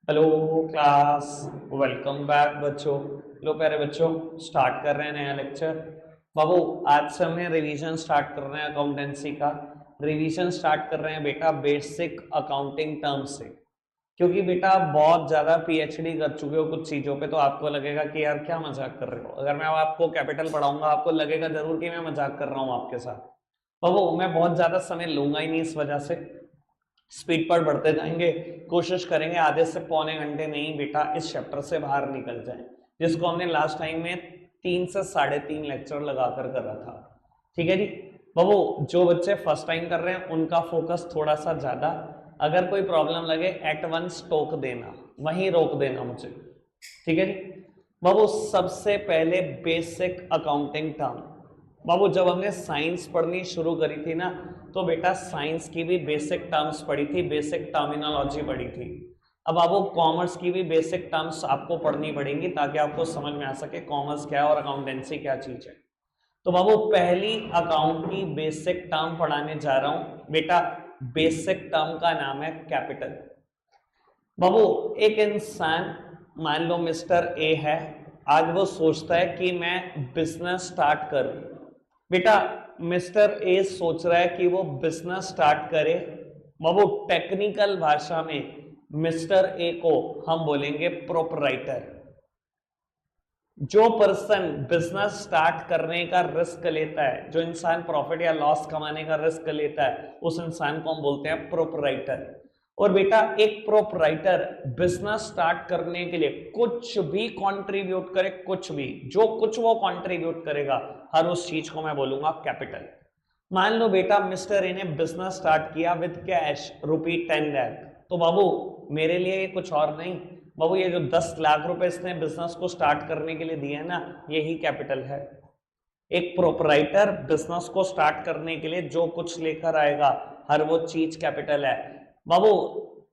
Hello class. Welcome back बच्चों। लो प्यारे बच्चों, स्टार्ट कर रहे हैं नया लेक्चर। बाबू आज से हमें रिवीजन स्टार्ट कर रहे हैं अकाउंटेंसी का। रिवीजन स्टार्ट कर रहे हैं बेटा बेसिक अकाउंटिंग टर्म से, क्योंकि बेटा आप बहुत ज्यादा पीएचडी कर चुके हो कुछ चीजों पे, तो आपको लगेगा कि यार क्या मजाक कर रहे हो। अगर मैं आपको कैपिटल पढ़ाऊंगा आपको लगेगा जरूर कि मैं मजाक कर रहा हूँ आपके साथ। बाबू मैं बहुत ज्यादा समय लूंगा ही नहीं, इस वजह से स्पीड पर बढ़ते जाएंगे। कोशिश करेंगे आधे से पौने घंटे में ही बेटा इस चैप्टर से बाहर निकल जाए, जिसको हमने लास्ट टाइम में 3 से 3.5 लेक्चर लगाकर करा था। ठीक है जी। बाबू जो बच्चे फर्स्ट टाइम कर रहे हैं उनका फोकस थोड़ा सा ज्यादा। अगर कोई प्रॉब्लम लगे एट वंस टोक देना, वहीं रोक देना मुझे। ठीक है जी। बाबू सबसे पहले बेसिक अकाउंटिंग टर्म। बाबू जब हमने साइंस पढ़नी शुरू करी थी ना, तो बेटा साइंस की भी बेसिक टर्म्स पढ़ी थी, बेसिक टर्मिनोलॉजी पढ़ी थी। अब आपको कॉमर्स की भी बेसिक टर्म्स आपको पढ़नी पड़ेंगी ताकि आपको समझ में आ सके कॉमर्स क्या है और अकाउंटेंसी क्या चीज है। तो बाबू पहली अकाउंट की बेसिक टर्म पढ़ाने जा रहा हूं बेटा। बेसिक टर्म का नाम है कैपिटल। बाबू एक इंसान, मान लो मिस्टर ए है, आज वो सोचता है कि मैं बिजनेस स्टार्ट करूं। बेटा मिस्टर ए सोच रहा है कि वो बिजनेस स्टार्ट करे। बाबू टेक्निकल भाषा में मिस्टर ए को हम बोलेंगे प्रोपराइटर। जो पर्सन बिजनेस स्टार्ट करने का रिस्क लेता है, जो इंसान प्रॉफिट या लॉस कमाने का रिस्क लेता है, उस इंसान को हम बोलते हैं प्रोपराइटर। और बेटा एक प्रोपराइटर बिजनेस स्टार्ट करने के लिए कुछ भी कंट्रीब्यूट करे, कुछ भी, जो कुछ वो कंट्रीब्यूट करेगा, हर उस चीज को मैं बोलूंगा कैपिटल। मान लो बेटा मिस्टर ए ने बिजनेस स्टार्ट किया विद कैश ₹10 लाख, तो बाबू मेरे लिए ये कुछ और नहीं। बाबू ये जो 10 लाख रुपए इसने बिजनेस को स्टार्ट करने के लिए दिए है ना, यही कैपिटल है। एक प्रोपराइटर बिजनेस को स्टार्ट करने के लिए जो कुछ लेकर आएगा, हर वो चीज कैपिटल है। बाबू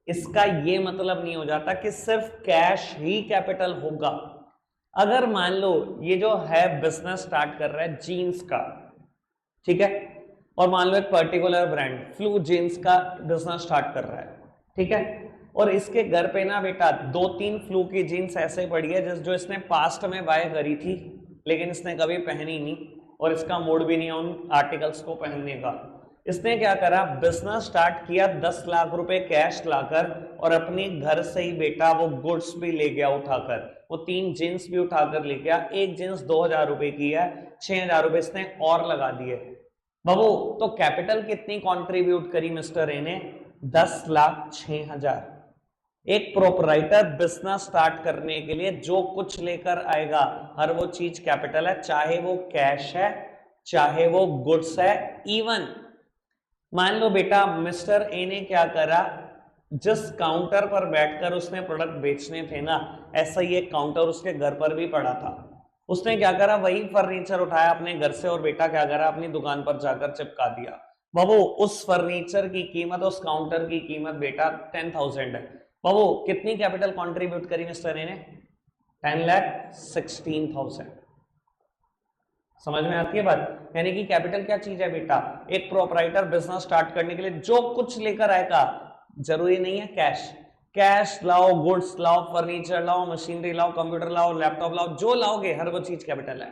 इसका ये मतलब नहीं हो जाता कि सिर्फ कैश ही कैपिटल होगा। अगर मान लो ये जो है बिजनेस स्टार्ट कर रहा है जीन्स का, ठीक है, और मान लो एक पर्टिकुलर ब्रांड फ्लू जीन्स का बिजनेस स्टार्ट कर रहा है, ठीक है, और इसके घर पे ना बेटा 2-3 फ्लू की जीन्स ऐसे पड़ी है जिस जो इसने पास्ट में बाय करी थी, लेकिन इसने कभी पहनी नहीं और इसका मूड भी नहीं है उन आर्टिकल्स को पहनने का। इसने क्या करा, बिजनेस स्टार्ट किया 10 लाख रुपए कैश लाकर, और अपने घर से ही बेटा वो गुड्स भी ले गया उठाकर, वो 3 जींस भी उठाकर ले गया। एक जींस 2,000 रुपए की है, 6,000 रुपए इसने और लगा दिए। बाबू तो कैपिटल कितनी कंट्रीब्यूट करी मिस्टर ए ने? 10,06,000। एक प्रोपराइटर बिजनेस स्टार्ट करने के लिए जो कुछ लेकर आएगा, हर वो चीज कैपिटल है, चाहे वो कैश है, चाहे वो गुड्स है। इवन मान लो बेटा मिस्टर ए ने क्या करा, जिस काउंटर पर बैठकर उसने प्रोडक्ट बेचने थे ना, ऐसा ही एक काउंटर उसके घर पर भी पड़ा था। उसने क्या करा, वही फर्नीचर उठाया अपने घर से और बेटा क्या करा, अपनी दुकान पर जाकर चिपका दिया। बाबू उस फर्नीचर की कीमत, उस काउंटर की कीमत बेटा 10,000 है। बाबू कितनी कैपिटल कंट्रीब्यूट करी मिस्टर ए ने? 10,16,000। समझ में आती है बात? यानी कि कैपिटल क्या चीज है बेटा? एक प्रोपराइटर बिजनेस स्टार्ट करने के लिए जो कुछ लेकर आएगा, जरूरी नहीं है कैश, कैश लाओ, गुड्स लाओ, फर्नीचर लाओ, मशीनरी लाओ, कंप्यूटर लाओ, लैपटॉप लाओ, जो लाओगे हर वो चीज कैपिटल है।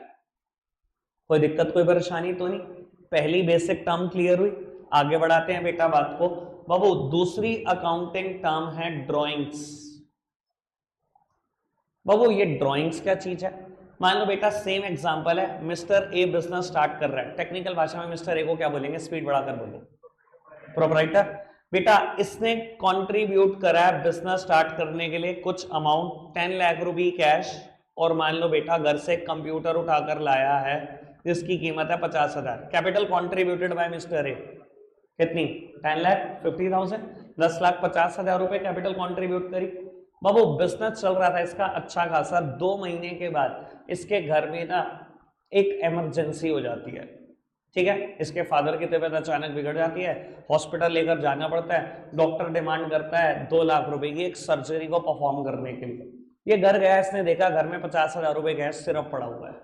कोई दिक्कत कोई परेशानी तो नहीं? पहली बेसिक टर्म क्लियर हुई। आगे बढ़ाते हैं बेटा बात को। बाबू दूसरी अकाउंटिंग टर्म है ड्रॉइंग्स। बाबू ये ड्रॉइंग्स क्या चीज है? मान लो बेटा सेम एग्जांपल है, मिस्टर ए बिजनेस स्टार्ट कर रहा है, टेक्निकल भाषा में मिस्टर ए को क्या बोलेंगे, स्पीड बढ़ाकर बोलो, प्रोपराइटर। बेटा इसने कंट्रीब्यूट करा है बिजनेस स्टार्ट करने के लिए कुछ अमाउंट, 10 लाख रुपए कैश, और मान लो बेटा घर से कंप्यूटर उठाकर लाया है जिसकी कीमत है 50,000। Capital contributed bye mister A कितनी? 10,50,000। 10,50,000 रुपए कैपिटल कंट्रीब्यूट करी। बाबू बिजनेस चल रहा था इसका अच्छा खासा, 2 महीने के बाद इसके घर में ना एक इमरजेंसी हो जाती है, ठीक है, इसके फादर की तबीयत अचानक बिगड़ जाती है, हॉस्पिटल लेकर जाना पड़ता है, डॉक्टर डिमांड करता है 2 लाख रुपए की एक सर्जरी को परफॉर्म करने के लिए। ये घर गया, इसने देखा घर में 50,000 रुपए गैस सिर्फ पड़ा हुआ है।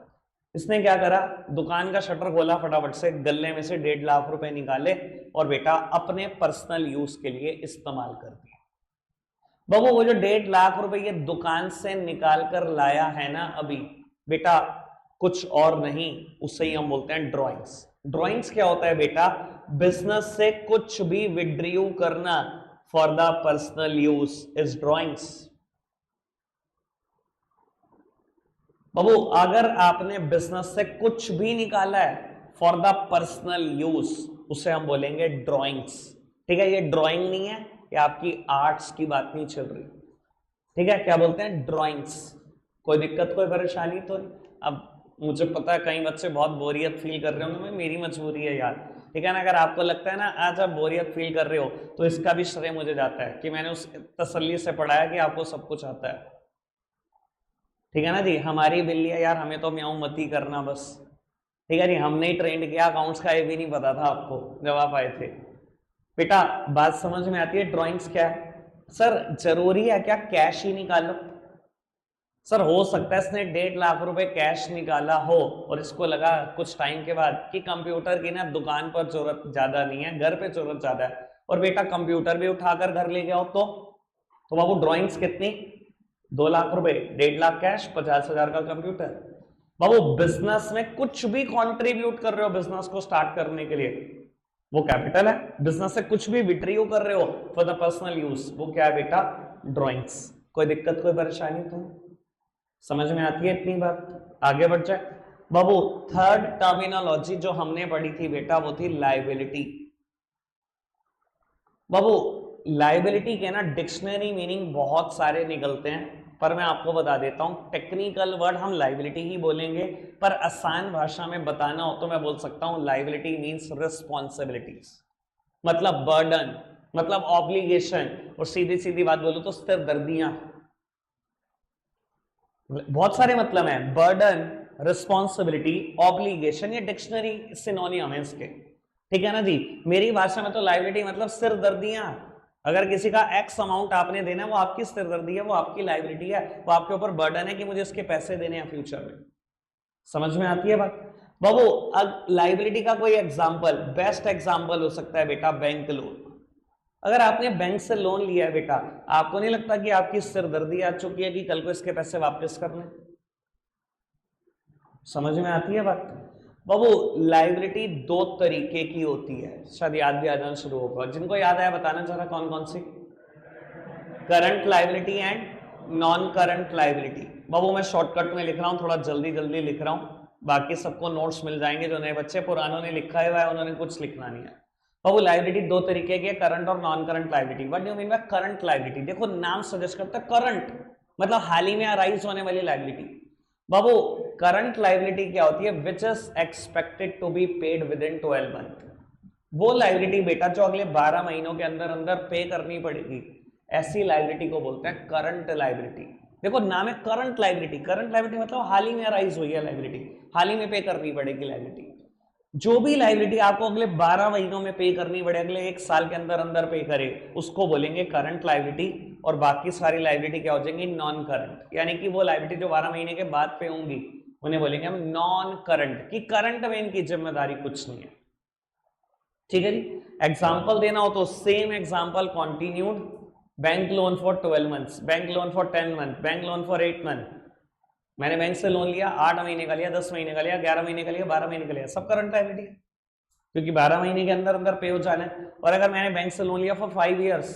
इसने क्या करा, दुकान का शटर खोला, फटाफट से गले में से 1.5 लाख रुपए निकाले और बेटा अपने पर्सनल यूज के लिए इस्तेमाल कर दिया। बाबू वो जो 1.5 लाख रुपए ये दुकान से निकाल कर लाया है ना अभी बेटा, कुछ और नहीं, उससे ही हम बोलते हैं ड्रॉइंग्स। ड्रॉइंग्स क्या होता है बेटा? बिजनेस से कुछ भी विड्रीव करना for the personal use is drawings. बाबू अगर आपने बिजनेस से कुछ भी निकाला है फॉर द पर्सनल यूज, उसे हम बोलेंगे ड्रॉइंग्स। ठीक है, ये ड्राइंग नहीं है, ये आपकी आर्ट्स की बात नहीं चल रही। ठीक है, क्या बोलते हैं? ड्रॉइंग्स। कोई दिक्कत कोई परेशानी तो नहीं? अब मुझे पता है कई बच्चे बहुत बोरियत फील कर रहे होंगे, मेरी मजबूरी है यार। ठीक है ना, अगर आपको लगता है ना आज आप बोरियत फील कर रहे हो तो इसका भी श्रेय मुझे जाता है कि मैंने उस तसल्ली से पढ़ाया कि आपको सब कुछ आता है। ठीक है ना जी, हमारी बिल्ली है यार, हमें तो म्याऊं मत ही करना बस। ठीक है जी, हमने ही ट्रेंड किया, अकाउंट्स का ये भी नहीं पता था आपको जब आप आए थे। बेटा बात समझ में आती है? ड्राइंग्स क्या है? सर जरूरी है क्या कैश ही निकालो? सर हो सकता है इसने 1.5 लाख रुपए कैश निकाला हो और इसको लगा कुछ टाइम के बाद कि कंप्यूटर की ना दुकान पर जरूरत ज्यादा नहीं है, घर पे जरूरत ज्यादा है, और बेटा कंप्यूटर भी उठाकर घर ले गया तो बाबू ड्राइंग्स कितनी? 2 लाख रुपए, 1.5 लाख कैश, 50,000 का कंप्यूटर। बाबू बिजनेस में कुछ भी कंट्रीब्यूट कर रहे हो बिजनेस को स्टार्ट करने के लिए, वो कैपिटल है। बिजनेस से कुछ भी विट्रीव कर रहे हो फॉर द पर्सनल यूज, वो क्या है बेटा? ड्राइंग्स। कोई दिक्कत कोई परेशानी तो? समझ में आती है इतनी बात? आगे बढ़ जाए बाबू। थर्ड टर्मिनोलॉजी जो हमने पढ़ी थी बेटा वो थी लायबिलिटी। बाबू लायबिलिटी के ना डिक्शनरी मीनिंग बहुत सारे निकलते हैं, पर मैं आपको बता देता हूं टेक्निकल वर्ड हम लायबिलिटी ही बोलेंगे, पर आसान भाषा में बताना हो तो मैं बोल सकता हूं लायबिलिटी मींस रिस्पॉन्सिबिलिटीज, मतलब बर्डन, मतलब ऑब्लिगेशन, और सीधी सीधी बात बोलूं तो सिरदर्दियां। बहुत सारे मतलब हैं, बर्डन, रिस्पॉन्सिबिलिटी, ऑब्लिगेशन, ये डिक्शनरी सिनोनियम है इसके। ठीक है ना जी, मेरी भाषा में तो लायबिलिटी मतलब सिरदर्दियां। अगर किसी का एक्स अमाउंट आपने देना है वो आपकी सिरदर्दी है, वो आपकी लायबिलिटी है, वो आपके ऊपर बर्डन है कि मुझे इसके पैसे देने हैं फ्यूचर में। समझ में आती है बात? बाबू अब लायबिलिटी का कोई एग्जांपल, बेस्ट एग्जांपल हो सकता है बेटा बैंक लोन। अगर आपने बैंक से लोन लिया है बेटा, आपको नहीं लगता कि आपकी सिरदर्दी आ चुकी है कि कल को इसके पैसे वापस करने? समझ में आती है बात? बाबू लायबिलिटी 2 तरीके की होती है, शायद याद भी आ जाना शुरू होगा। जिनको याद आया बताना जरा कौन कौन सी? Current liability and non current liability. बाबू मैं शॉर्टकट में लिख रहा हूं, थोड़ा जल्दी जल्दी लिख रहा हूं, बाकी सबको नोट्स मिल जाएंगे। जो नए बच्चे पुरानों ने लिखा हुआ है उन्होंने कुछ लिखना नहीं है। बाबू लायबिलिटी 2 तरीके की है, करंट और non current liability. What do you mean by current liability? देखो नाम सजेस्ट करता है करंट, मतलब हाल ही में अराइज होने वाली लायबिलिटी। बाबू करंट लायबिलिटी क्या होती है? Which is expected to be paid with in 12 month. वो लायबिलिटी बेटा जो अगले 12 महीनों के अंदर अंदर पे करनी पड़ेगी, ऐसी लायबिलिटी को बोलते हैं करंट लायबिलिटी। देखो नाम है करंट लायबिलिटी, करंट लायबिलिटी मतलब हाल ही में अराइज हुई है लायबिलिटी, हाल ही में पे करनी पड़ेगी लायबिलिटी। जो भी लायबिलिटी आपको अगले 12 महीनों में पे करनी पड़े, अगले 1 साल के अंदर अंदर पे करे, उसको बोलेंगे करंट लायबिलिटी। और बाकी सारी लायबिलिटी क्या हो जाएंगी? नॉन करंट, यानी कि वो लायबिलिटी जो 12 महीने के बाद पे होंगी उन्हें बोलेंगे हम नॉन करंट, कि करंट में इनकी जिम्मेदारी कुछ नहीं है। ठीक है जी, एग्जाम्पल देना हो तो same example continued, bank loan for 12 months, bank loan for 10 month, bank loan for 8 month. मैंने बैंक से लोन लिया, 8 महीने का लिया, 10 महीने का लिया, 11 महीने का लिया, 12 महीने का लिया, सब करंट लायबिलिटी है क्योंकि 12 महीने के अंदर अंदर पे हो जाना है। और अगर मैंने बैंक से लोन लिया फॉर 5 ईयर्स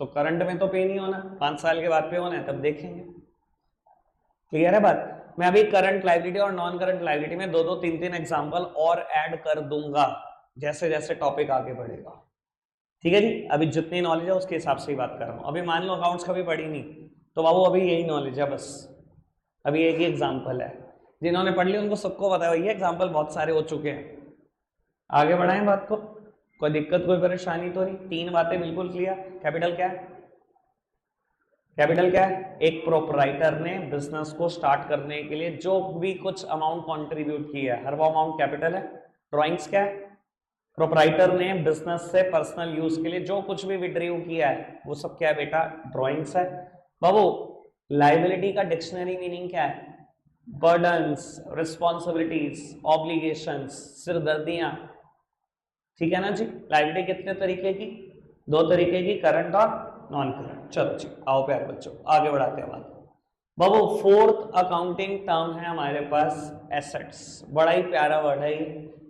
तो करंट में तो पे नहीं होना, 5 साल के बाद पे होना है, तब देखेंगे। क्लियर है बात? मैं अभी करंट लायबिलिटी और नॉन करंट लायबिलिटी में 2-2, 3-3 एग्जाम्पल और ऐड कर दूंगा जैसे जैसे टॉपिक आगे बढ़ेगा। ठीक है जी, अभी जितनी नॉलेज है उसके हिसाब से ही बात कर रहा हूं। अभी मान लो अकाउंट्स कभी पढ़ी नहीं तो बाबू अभी यही नॉलेज है बस, अभी एक ही एग्जाम्पल है। जिन्होंने पढ़ ली उनको सबको पता है, ये एग्जाम्पल बहुत सारे हो चुके हैं। आगे बढ़ाएं बात को, कोई दिक्कत कोई परेशानी तो नहीं? 3 बातें बिल्कुल क्लियर। कैपिटल क्या है? कैपिटल क्या है? एक प्रोपराइटर ने बिजनेस को स्टार्ट करने के लिए जो भी कुछ अमाउंट कंट्रीब्यूट किया है, हर वो अमाउंट कैपिटल है। ड्राइंग्स क्या है? प्रोपराइटर ने बिजनेस से पर्सनल यूज के लिए जो कुछ भी विड्रीव किया है वो सब क्या है बेटा? ड्राइंग्स है। बाबू लायबिलिटी का डिक्शनरी मीनिंग क्या है? बर्डन्स, रिस्पॉन्सिबिलिटीज, ऑब्लिगेशंस, सिरदर्दियां। ठीक है ना जी? लायबिलिटी कितने तरीके की? 2 तरीके की, करंट और नॉन करंट। चलो जी आओ प्यारे बच्चों आगे बढ़ाते हैं बात। बाबू फोर्थ अकाउंटिंग टर्म है हमारे पास एसेट्स। बड़ा ही प्यारा वर्ड है ये,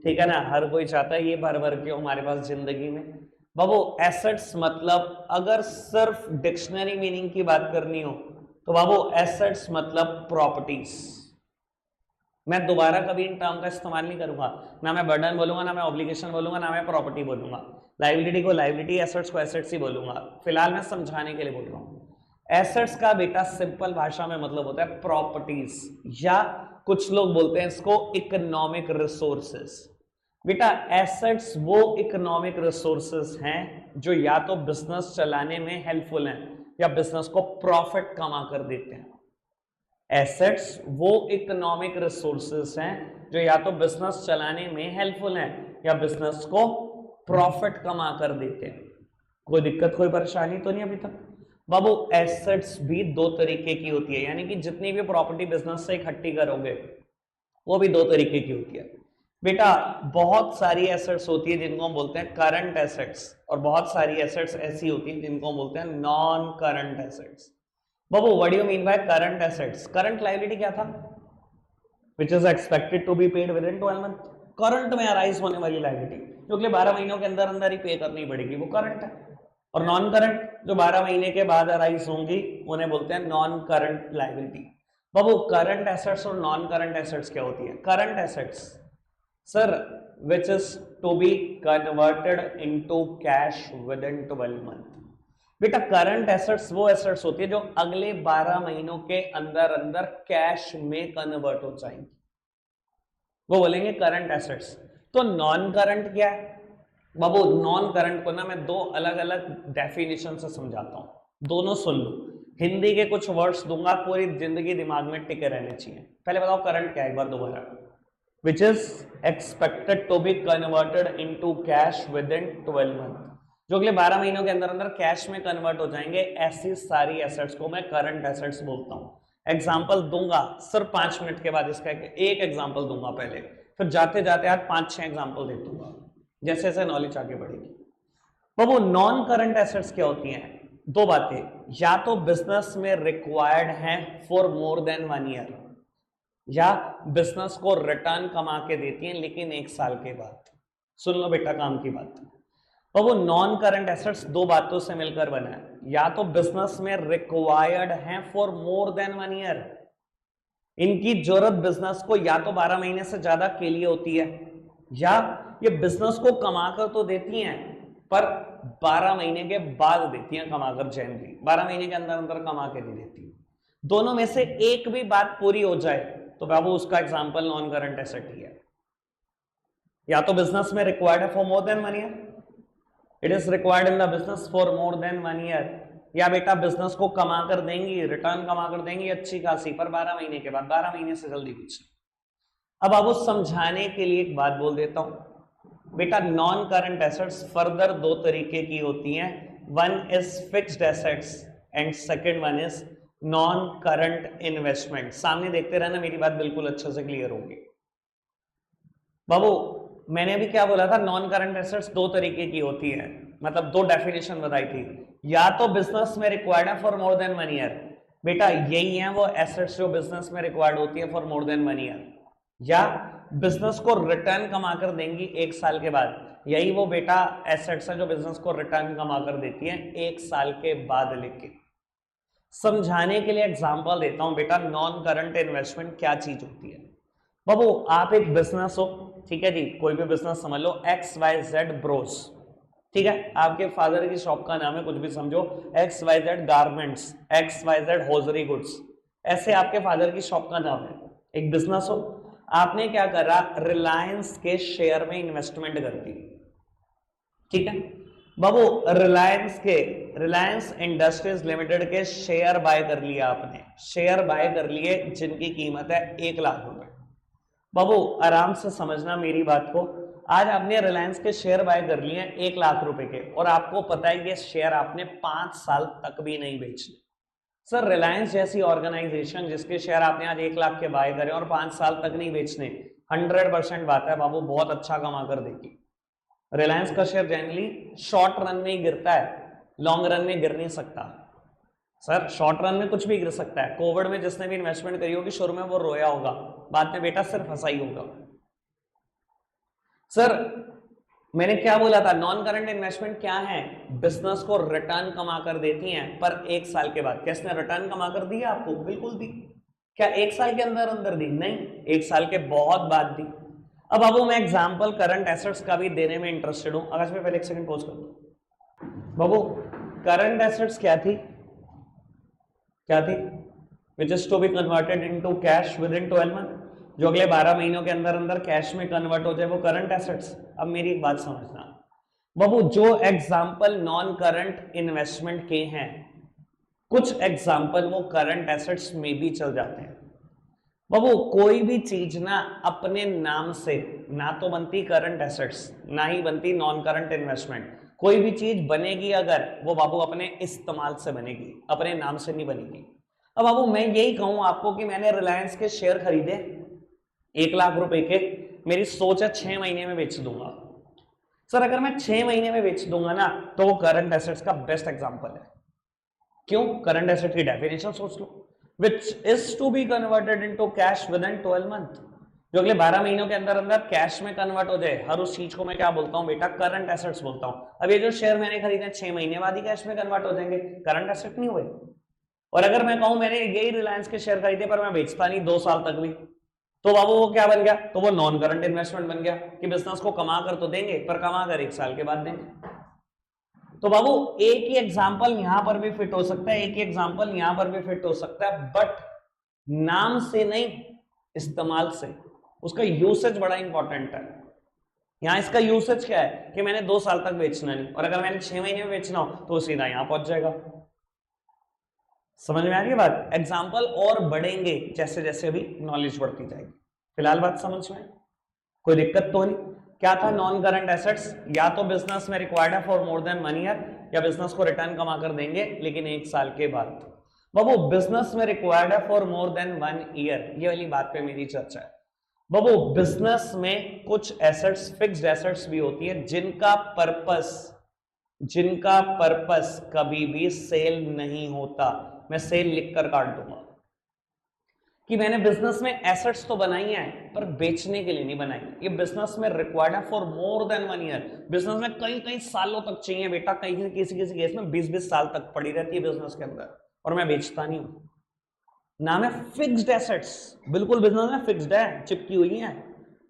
ठीक है ना, हर कोई चाहता है ये भर भर के हो हमारे पास जिंदगी में। बाबू एसेट्स मतलब अगर सिर्फ डिक्शनरी मीनिंग की बात करनी हो तो बाबू एसेट्स मतलब प्रॉपर्टीज। मैं दोबारा कभी इन टर्म का इस्तेमाल नहीं करूंगा, ना मैं बर्डन बोलूंगा, ना मैं ऑब्लिगेशन बोलूंगा, ना मैं प्रॉपर्टी बोलूंगा। लायबिलिटी को लायबिलिटी, एसेट्स को एसेट्स ही बोलूंगा। फिलहाल मैं समझाने के लिए बोल रहा हूं। एसेट्स का बेटा सिंपल भाषा में मतलब होता है प्रॉपर्टीज, या कुछ लोग बोलते हैं इसको इकोनॉमिक रिसोर्सेस। बेटा एसेट्स वो इकोनॉमिक रिसोर्सेस हैं जो या तो बिजनेस चलाने में हेल्पफुल हैं या बिजनेस को प्रॉफिट कमा कर देते हैं। एसेट्स वो इकोनॉमिक रिसोर्सेस हैं जो या तो बिजनेस चलाने में हेल्पफुल हैं या बिजनेस को प्रॉफिट कमा कर देते हैं। कोई दिक्कत कोई परेशानी तो नहीं अभी तक? बाबू एसेट्स भी दो तरीके की होती है, यानी कि जितनी भी प्रॉपर्टी बिजनेस से इकट्ठी करोगे वो भी दो तरीके की होती है। बेटा बहुत सारी एसेट्स होती है जिनको हम बोलते हैं करंट एसेट्स, और बहुत सारी एसेट्स ऐसी होती हैं जिनको हम बोलते हैं नॉन करंट एसेट्स। बाबू what do you mean by current assets? Current liability क्या था? Which is expected to be paid with in 12 month. Current में अराइज होने वाली लायबिलिटी जो अगले 12 महीनों के अंदर अंदर ही पे करनी पड़ेगी वो करंट है। और नॉन करंट जो 12 महीने के बाद अराइज होंगी उन्हें बोलते हैं नॉन करंट लायबिलिटी। बाबू करंट एसेट्स और नॉन करंट एसेट्स क्या होती है? Current assets sir which is to be converted into cash with in 12 month. बेटा करंट एसेट्स वो एसेट्स होती है जो अगले 12 महीनों के अंदर अंदर कैश में कन्वर्ट हो जाएंगी, वो बोलेंगे करंट एसेट्स। तो नॉन करंट क्या है? बाबू नॉन करंट को ना मैं दो अलग अलग डेफिनेशन से समझाता हूं, दोनों सुन लो। हिंदी के कुछ वर्ड्स दूंगा, पूरी जिंदगी दिमाग में टिके रहने चाहिए। पहले बताओ करंट क्या है एक बार दोबारा। Which is expected to be converted into cash with in 12 month, जो अगले 12 महीनों के अंदर अंदर कैश में कन्वर्ट हो जाएंगे। ऐसी सारी एसेट्स को मैं करंट एसेट्स बोलता हूं। एग्जांपल दूंगा सिर्फ 5 मिनट के बाद, इसका एक एग्जांपल दूंगा पहले, फिर जाते जाते आज 5-6 एग्जांपल दे दूंगा, जैसे जैसे नॉलेज आगे बढ़ेगी। बाबू नॉन करंट एसेट्स क्या होती हैं? दो बातें, या तो बिजनेस में रिक्वायर्ड हैं फॉर मोर देन 1 ईयर, या बिजनेस को रिटर्न कमा के देती हैं लेकिन 1 साल के बाद। सुन लो बेटा काम की बात। और वो नॉन करंट एसेट्स दो बातों से मिलकर बना है, या तो बिजनेस में रिक्वायर्ड है फॉर मोर देन 1 ईयर, इनकी जरूरत बिजनेस को या तो 12 महीने से ज्यादा के लिए होती है, या ये बिजनेस को कमाकर तो देती हैं पर 12 महीने के बाद देती हैं कमाकर, जनरली 12 महीने के अंदर अंदर कमा के नहीं देती। दोनों में से एक भी बात पूरी हो जाए तो बाबू उसका एग्जांपल नॉन करंट एसेट ही है। या तो बिजनेस में रिक्वायर्ड है for more than 1 year, it is required in the business for more than 1 year, या बेटा बिजनेस को कमा कर देंगी, रिटर्न कमा कर देंगी अच्छी खासी, पर 12 महीने के बाद, 12 महीने से जल्दी कुछ। अब आपको समझाने के लिए एक बात बोल देता हूं बेटा, नॉन करंट एसेट्स फर्दर दो तरीके की होती हैं, one is fixed assets and second one is non current investment. सामने देखते रहना, मेरी बात बिल्कुल अच्छे से क्लियर होगी। बाबू मैंने अभी क्या बोला था? नॉन करंट एसेट्स दो तरीके की होती है, मतलब दो डेफिनेशन बताई थी, या तो बिजनेस में रिक्वायर्ड है फॉर मोर देन 1 ईयर, बेटा यही है वो एसेट्स जो बिजनेस में रिक्वायर्ड होती है फॉर मोर देन 1 ईयर, या बिजनेस को रिटर्न कमा कर देंगी 1 साल के बाद, यही वो बेटा एसेट्स है जो बिजनेस को रिटर्न कमा कर देती है 1 साल के बाद। लेके समझाने के लिए एग्जांपल देता हूं बेटा, नॉन करंट इन्वेस्टमेंट क्या चीज होती है। बाबू आप एक बिजनेस हो, ठीक है जी, कोई भी बिजनेस समझ लो, XYZ ब्रोस, ठीक है, आपके फादर की शॉप का नाम है, कुछ भी समझो, XYZ garments, XYZ hosiery goods, ऐसे आपके फादर की शॉप का नाम है। एक बिजनेस हो, आपने क्या करा, रिलायंस के शेयर में इन्वेस्टमेंट कर दी, ठीक है बाबू, रिलायंस इंडस्ट्रीज लिमिटेड के शेयर बाय कर लिया आपने, शेयर बाय कर लिए जिनकी कीमत है 1 लाख रुपए। बाबू आराम से समझना मेरी बात को, आज आपने रिलायंस के शेयर बाय कर लिए 1 लाख रुपए के, और आपको पता है कि शेयर आपने 5 साल तक भी नहीं बेचने। सर रिलायंस जैसी ऑर्गेनाइजेशन जिसके शेयर आपने आज 1 लाख के बाय करे और 5 साल तक नहीं बेचने, 100% बात है बाबू बहुत अच्छा कमा कर देगी। रिलायंस का शेयर जनरली शॉर्ट रन में ही गिरता है, लॉन्ग रन में गिर नहीं सकता सर, शॉर्ट रन में कुछ भी गिर सकता है। कोविड में जिसने भी इन्वेस्टमेंट करी होगी शुरू में वो रोया होगा, बाद में बेटा सिर्फ हंसा ही होगा। सर मैंने क्या बोला था, नॉन करंट इन्वेस्टमेंट क्या है, बिजनेस को रिटर्न कमा कर देती हैं पर 1 साल के बाद। किसने रिटर्न कमा कर दिया आपको? बिल्कुल दी। क्या 1 साल के अंदर अंदर दी? नहीं, 1 साल के बहुत बाद दी। अब बाबू मैं एग्जांपल करंट एसेट्स का भी देने में इंटरेस्टेड हूं। अगर मैं पहले 1 सेकंड पॉज कर दूं। बाबू करंट एसेट्स क्या थी? क्या थी? Which is to be converted into cash with in 12 month, जो अगले 12 महीनों के अंदर अंदर कैश में कन्वर्ट हो जाए, वो करंट एसेट्स। अब मेरी एक बात समझना बाबू, जो एग्जांपल नॉन करंट इन्वेस्टमेंट के हैं, कुछ एग्जांपल वो करंट एसेट्स में भी चल जाते हैं। बाबू कोई भी चीज ना अपने नाम से ना तो बनती करंट एसेट्स, ना ही बनती नॉन करंट इन्वेस्टमेंट। कोई भी चीज बनेगी अगर, वो बाबू अपने इस्तेमाल से बनेगी, अपने नाम से नहीं बनेगी। अब बाबू मैं यही कहूं आपको कि मैंने रिलायंस के शेयर खरीदे 1 लाख रुपए के, मेरी सोच है 6 महीने में बेच दूंगा। सर अगर मैं 6 महीने में बेच दूंगा ना, तो वो करंट एसेट्स का बेस्ट एग्जांपल है। क्यों? करंट एसेट की डेफिनेशन सोच लो, which is to be converted into cash with in 12 month, जो अगले 12 महीनों के अंदर अंदर कैश में कन्वर्ट हो जाए। हर उस चीज को मैं क्या बोलता हूं बेटा? करंट एसेट्स बोलता हूं। अब ये जो शेयर मैंने खरीदे 6 महीने बाद ही कैश में कन्वर्ट हो जाएंगे, करंट एसेट नहीं हुए। और अगर मैं कहूं मैंने यही रिलायंस के शेयर खरीदे पर मैं बेचता नहीं 2 साल तक भी, तो बाबू वो क्या बन गया? तो वो नॉन करंट इन्वेस्टमेंट बन गया कि बिजनेस को कमा कर तो देंगे पर कमा कर 1 साल के बाद देंगे। तो बाबू एक ही एग्जांपल यहां पर भी फिट हो सकता है, एक ही एग्जांपल यहां पर भी फिट हो सकता है, बट नाम से नहीं, इस्तेमाल से। उसका यूसेज बड़ा इंपॉर्टेंट है। यहां इसका यूसेज क्या है कि मैंने 2 साल तक बेचना नहीं, और अगर मैंने 6 महीने में बेचना हो तो सीधा यहां पहुंच जाएगा। समझ में आ रही है बात? एग्जाम्पल और बढ़ेंगे जैसे जैसे भी नॉलेज बढ़ती जाएगी। फिलहाल बात समझ में, कोई दिक्कत तो नहीं? क्या था नॉन करंट एसेट्स? या तो बिजनेस में रिक्वायर्ड है फॉर मोर देन 1 ईयर, या बिजनेस को रिटर्न कमा कर देंगे लेकिन 1 साल के बाद। बाबू बिजनेस में रिक्वायर्ड है फॉर मोर देन 1 ईयर, ये वाली बात पे मेरी चर्चा है। बाबू बिजनेस में कुछ एसेट्स फिक्स्ड एसेट्स भी होती है जिनका पर्पस कभी भी सेल नहीं होता। मैं सेल लिखकर काट दूंगा कि मैंने बिजनेस में एसेट्स तो बनाई हैं पर बेचने के लिए नहीं बनाई। ये बिजनेस में रिक्वायर्ड है for more than 1 year. Business में कई कई सालों तक चाहिए बेटा, कहीं किसी किसी केस में 20-20 साल तक पड़ी रहती है बिजनेस के अंदर, और मैं बेचता नहीं हूं। नाम है फिक्स्ड एसेट्स। बिल्कुल बिजनेस में फिक्स्ड है, चिपकी हुई है,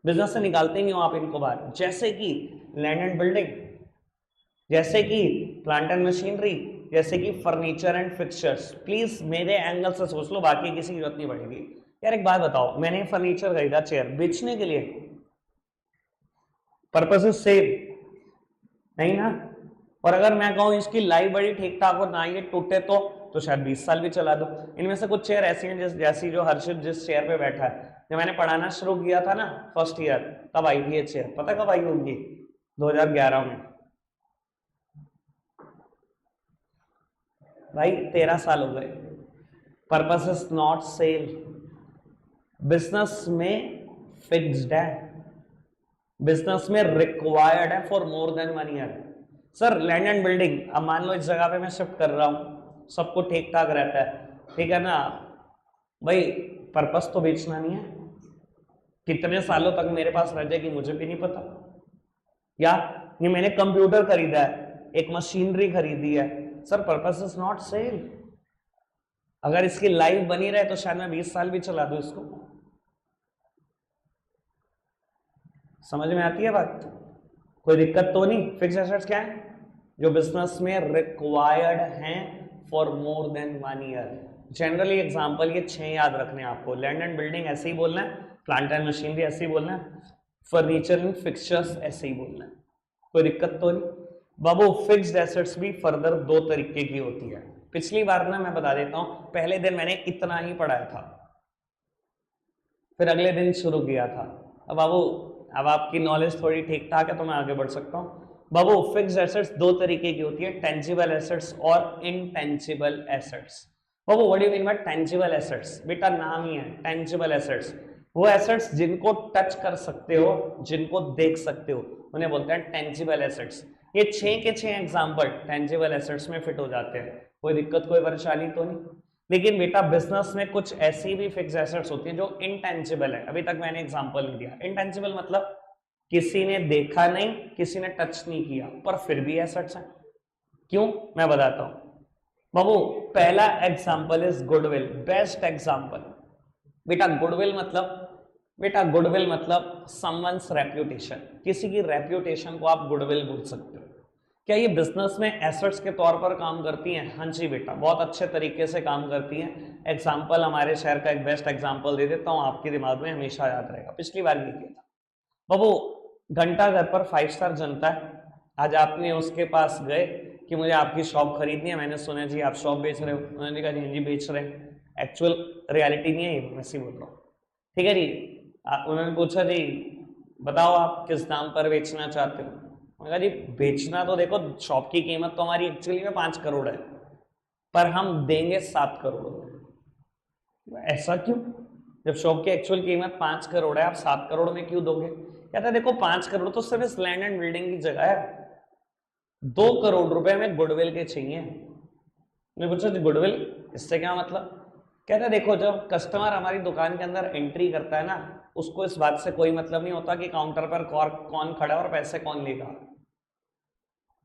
बिजनेस से निकालते नहीं हो आप इनको बाहर। जैसे कि लैंड एंड बिल्डिंग, जैसे कि प्लांट एंड मशीनरी, जैसे कि फर्नीचर एंड फिक्सचर्स। प्लीज मेरे एंगल से सोच लो, बाकी किसी की जरूरत नहीं पड़ेगी। यार एक बात बताओ, मैंने फर्नीचर खरीदा, चेयर, बेचने के लिए? पर्पस इज सेल नहीं ना। और अगर मैं कहूं इसकी लाइफ बड़ी ठीक ठाक हो, ना ये टूटे, तो शायद 20 साल भी चला दो। इनमें से कुछ चेयर ऐसी हैं जैसी जो हर्षित जिस चेयर पे बैठा है, जब मैंने पढ़ाना शुरू किया था ना फर्स्ट ईयर, तब आई थी ये चेयर। पता कब आई होगी? 2011 में। भाई 13 साल हो गए। Purpose is not sale. Business में फिक्स्ड है, बिजनेस में रिक्वायर्ड है for more than 1 year. Sir land and building, अब मान लो इस जगह पे मैं शिफ्ट कर रहा हूं, सबको ठीक ठाक रहता है, ठीक है ना भाई, पर्पस तो बेचना नहीं है। कितने सालों तक मेरे पास रह जाएगी मुझे भी नहीं पता। या ये मैंने कंप्यूटर खरीदा है, एक मशीनरी खरीदी है, sir purpose is not sale. अगर इसकी लाइफ बनी रहे तो शायद मैं 20 साल भी चला दूं इसको। समझ में आती है बात? कोई दिक्कत तो नहीं? फिक्स्ड एसेट्स क्या है? जो बिजनेस में रिक्वायर्ड हैं for more than 1 year. Generally example ये 6 याद रखने हैं आपको। लैंड एंड बिल्डिंग ऐसे ही बोलना है, प्लांट एंड मशीनरी ऐसे ही बोलना है, फर्नीचर एंड फिक्सचर्स ऐसे ही बोलना है। कोई दिक्कत तो नहीं? बाबू फिक्स्ड एसेट्स भी फर्दर 2 तरीके की होती है। पिछली बार ना मैं बता देता हूं, पहले दिन मैंने इतना ही पढ़ाया था, फिर अगले दिन शुरू किया था। अब बाबू अब आपकी नॉलेज थोड़ी ठीक ठाक है तो मैं आगे बढ़ सकता हूं। बाबू फिक्स्ड एसेट्स 2 तरीके की होती है, टेंजिबल एसेट्स और इनटेंजिबल एसेट्स। बाबू what do you mean bye tangible assets? बेटा नाम ही है टेंजिबल एसेट्स। वो एसेट्स जिनको टच कर सकते हो, जिनको देख सकते हो, उन्हें बोलते हैं टेंजिबल एसेट्स। ये 6 के 6 एग्जाम्पल टेंजिबल एसेट्स में फिट हो जाते हैं, कोई दिक्कत कोई परेशानी तो नहीं। लेकिन बेटा बिजनेस में कुछ ऐसी भी फिक्स एसेट्स होती हैं जो इनटेंजिबल है, अभी तक मैंने एग्जांपल नहीं दिया। इनटेंजिबल मतलब किसी ने देखा नहीं, किसी ने टच नहीं किया, पर फिर भी एसेट्स हैं। क्यों, मैं बताता हूं बाबू। पहला example is goodwill, best example. बेटा गुडविल मतलब समवंस रेप्यूटेशन, किसी की रेप्यूटेशन को आप गुडविल बोल सकते हो। क्या ये बिजनेस में एसेट्स के तौर पर काम करती हैं? हाँ जी बेटा, बहुत अच्छे तरीके से काम करती हैं। एग्जाम्पल हमारे शहर का एक बेस्ट एग्जाम्पल दे देता हूँ, आपके दिमाग में हमेशा याद रहेगा, पिछली बार भी किया था बाबू। घंटा घर पर 5 स्टार जनता है, आज आपने उसके पास गए कि मुझे आपकी शॉप खरीदनी है, मैंने सुना जी आप शॉप बेच रहे हो, उन्होंने कहा जी बेच रहे हैं, एक्चुअल रियलिटी नहीं है ये, मैं बोल रहा हूँ, ठीक है जी। उन्होंने पूछा जी बताओ आप किस दाम पर बेचना चाहते हो, मैंने कहा जी बेचना तो देखो, शॉप की कीमत तो हमारी एक्चुअली में 5 करोड़ है, पर हम देंगे 7 करोड़। ऐसा क्यों? जब शॉप की एक्चुअल कीमत 5 करोड़ है, आप 7 करोड़ में क्यों दोगे? कहता है देखो 5 करोड़ तो सिर्फ इस लैंड एंड बिल्डिंग की जगह है, 2 करोड़ रुपए में गुडविल के चाहिए। मैं पूछा गुडविल इससे क्या मतलब? कहता है देखो जब कस्टमर हमारी दुकान के अंदर एंट्री करता है ना, उसको इस बात से कोई मतलब नहीं होता कि काउंटर पर कौन खड़ा है और पैसे कौन लेगा,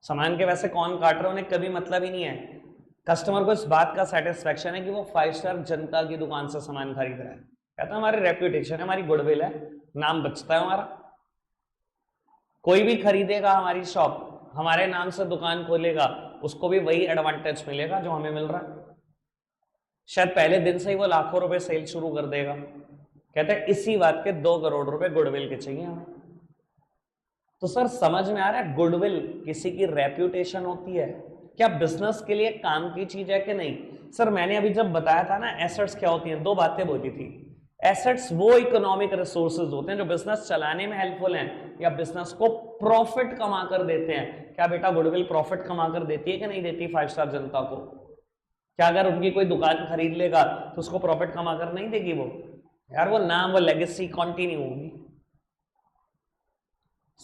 सामान के पैसे कौन काट रहे हैं, उन्हें कभी मतलब ही नहीं है। कस्टमर को इस बात का सेटिस्फेक्शन है कि वो 5 स्टार जनता की दुकान से सामान खरीद रहा है। कहता है हमारी रेप्यूटेशन है, हमारी गुडविल है, नाम बचता है हमारा। कोई भी खरीदेगा हमारी शॉप, हमारे नाम से दुकान खोलेगा, उसको भी वही एडवांटेज मिलेगा जो हमें मिल रहा है। शायद पहले दिन से ही वो लाखों रुपए सेल शुरू कर देगा। कहते हैं इसी बात के 2 करोड़ रुपए गुडविल के चाहिए हमें। तो सर समझ में आ रहा है, गुडविल किसी की रेप्यूटेशन होती है, क्या बिजनेस के लिए काम की चीज है कि नहीं? सर मैंने अभी जब बताया था ना एसेट्स क्या होती हैं, 2 बातें बोली थी। एसेट्स वो इकोनॉमिक रिसोर्सेज होते हैं जो बिजनेस चलाने में हेल्पफुल हैं या बिजनेस को प्रॉफिट कमा कर देते हैं। क्या बेटा गुडविल प्रॉफिट कमा कर देती है कि नहीं देती 5 स्टार जनता को? क्या अगर उनकी कोई दुकान खरीद लेगा तो उसको प्रॉफिट कमा कर नहीं देगी वो? यार वो नाम, वो लेगेसी कंटिन्यू होगी।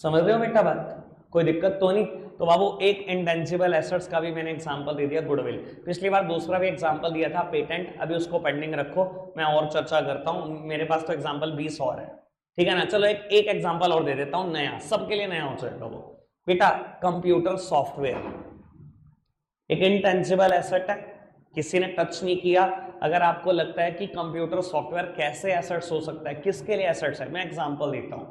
समझ रहे हो बेटा बात? कोई दिक्कत तो नहीं? तो बाबू एक इंटेंजिबल एसेट्स का भी मैंने एग्जांपल दे दिया गुडविल। पिछली बार दूसरा भी एग्जांपल दिया था पेटेंट, अभी उसको पेंडिंग रखो, मैं और चर्चा करता हूं, मेरे पास तो एग्जांपल 20 और है, ठीक है ना। चलो एक एग्जांपल और दे देता हूं, नया, सबके लिए नया हो जाएगा वो। बेटा कंप्यूटर सॉफ्टवेयर एक इंटेंजिबल एसेट है, किसी ने टच नहीं किया। अगर आपको लगता है कि कंप्यूटर सॉफ्टवेयर कैसे एसेट्स हो सकता है, किसके लिए एसेट्स है, मैं एग्जांपल देता हूं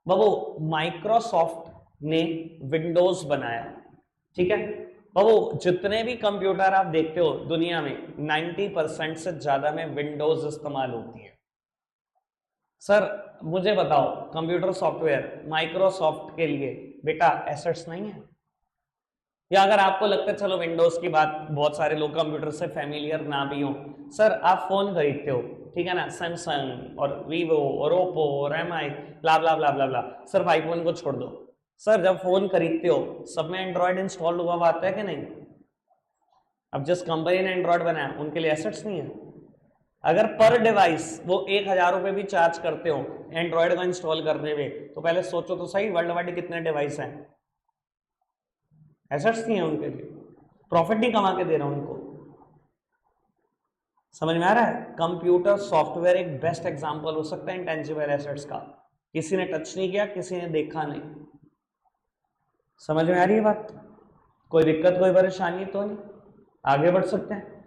बाबू। माइक्रोसॉफ्ट ने विंडोज बनाया, ठीक है बाबू। जितने भी कंप्यूटर आप देखते हो दुनिया में 90% से ज्यादा में विंडोज इस्तेमाल होती है। सर मुझे बताओ कंप्यूटर सॉफ्टवेयर माइक्रोसॉफ्ट के लिए बेटा एसेट्स नहीं है? या अगर आपको लगता है चलो विंडोज की बात, बहुत सारे लोग कंप्यूटर से फैमिलियर ना भी हो, सर आप फोन खरीदते हो, ठीक है ना, सैमसंग और वीवो और ओप्पो और एमआई ब्ला ब्ला ब्ला ब्ला ब्ला, सिर्फ आईफोन को छोड़ दो। सर जब फोन खरीदते हो सब में एंड्रॉयड इंस्टॉल हुआ आता है कि नहीं? अब जिस कंपनी ने एंड्रॉयड बनाया उनके लिए एसेट्स नहीं है? अगर पर डिवाइस वो 1000 रुपए भी चार्ज करते हो एंड्रॉयड का इंस्टॉल करने में, तो पहले सोचो तो सही वर्ल्ड वाइड कितने डिवाइस हैं? एसेट्स नहीं है उनके लिए, प्रॉफिट नहीं कमा के दे रहा उनको। समझ में आ रहा है? कंप्यूटर सॉफ्टवेयर एक बेस्ट एग्जांपल हो सकता है इंटेंजिबल एसेट्स का, किसी ने टच नहीं किया, किसी ने देखा नहीं। समझ में आ रही है बात? कोई दिक्कत कोई परेशानी तो नहीं? आगे बढ़ सकते हैं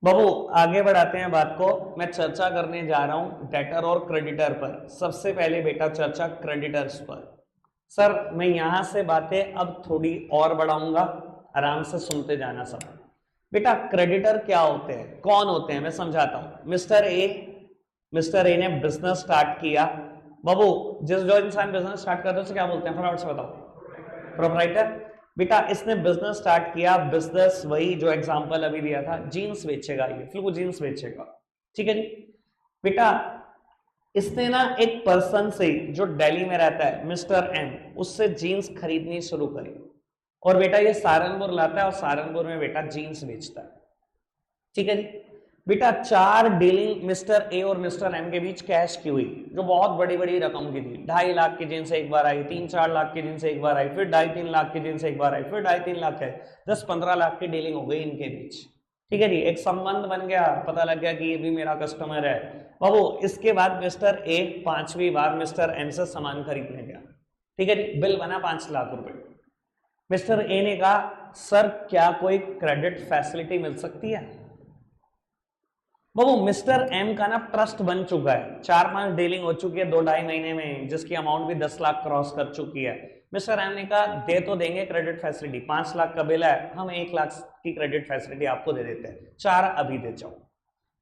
बाबू। आगे बढ़ाते हैं बात को। मैं चर्चा करने जा रहा हूं डेटर और क्रेडिटर पर। सबसे पहले बेटा चर्चा क्रेडिटर्स पर। सर मैं यहां से बातें अब थोड़ी और बढ़ाऊंगा, आराम से सुनते जाना सब। बेटा क्रेडिटर क्या होते हैं, कौन होते हैं, मैं समझाता हूं। मिस्टर ए ने बिजनेस स्टार्ट किया बाबू। जो इंसान बिजनेस स्टार्ट करता है उसे क्या बोलते हैं, फटाफट से बताओ? प्रोप्राइटर। बेटा इसने बिजनेस स्टार्ट किया, बिजनेस वही जो एग्जांपल अभी दिया था, जीन्स बेचेगा, ये फ्लू जीन्स बेचेगा, ठीक है जी। बेटा इसने ना एक पर्सन से जो दिल्ली में रहता है मिस्टर एम, उससे जीन्स खरीदनी शुरू करी, और बेटा ये सहारनपुर लाता है और सहारनपुर में बेटा जीन्स बेचता है, ठीक है जी। बेटा 4 डीलिंग मिस्टर ए और मिस्टर एम के बीच कैश की हुई, जो बहुत बड़ी बड़ी रकम की थी। 2.5 लाख की जिनसे एक बार आई, 3-4 लाख की जिनसे एक बार आई, फिर 2.5-3 लाख की जिनसे एक बार आई, फिर 2.5-3 लाख है, 10-15 लाख की डीलिंग हो गई इनके बीच। ठीक है जी, एक संबंध बन गया, पता लग गया कि ये भी मेरा कस्टमर है। बाबू इसके बाद मिस्टर ए 5वीं बार मिस्टर एम से सामान खरीदने गया। ठीक है जी, बिल बना 5 लाख रुपए। मिस्टर ए ने कहा सर क्या कोई क्रेडिट फैसिलिटी मिल सकती है। बाबू मिस्टर एम का ना ट्रस्ट बन चुका है, 4-5 डीलिंग हो चुकी है 2-2.5 महीने में, जिसकी अमाउंट भी 10 लाख क्रॉस कर चुकी है। मिस्टर एम ने कहा दे तो देंगे क्रेडिट फैसिलिटी, 5 लाख का बिल है, हम 1 लाख की क्रेडिट फैसिलिटी आपको दे देते हैं, 4 अभी दे जाओ।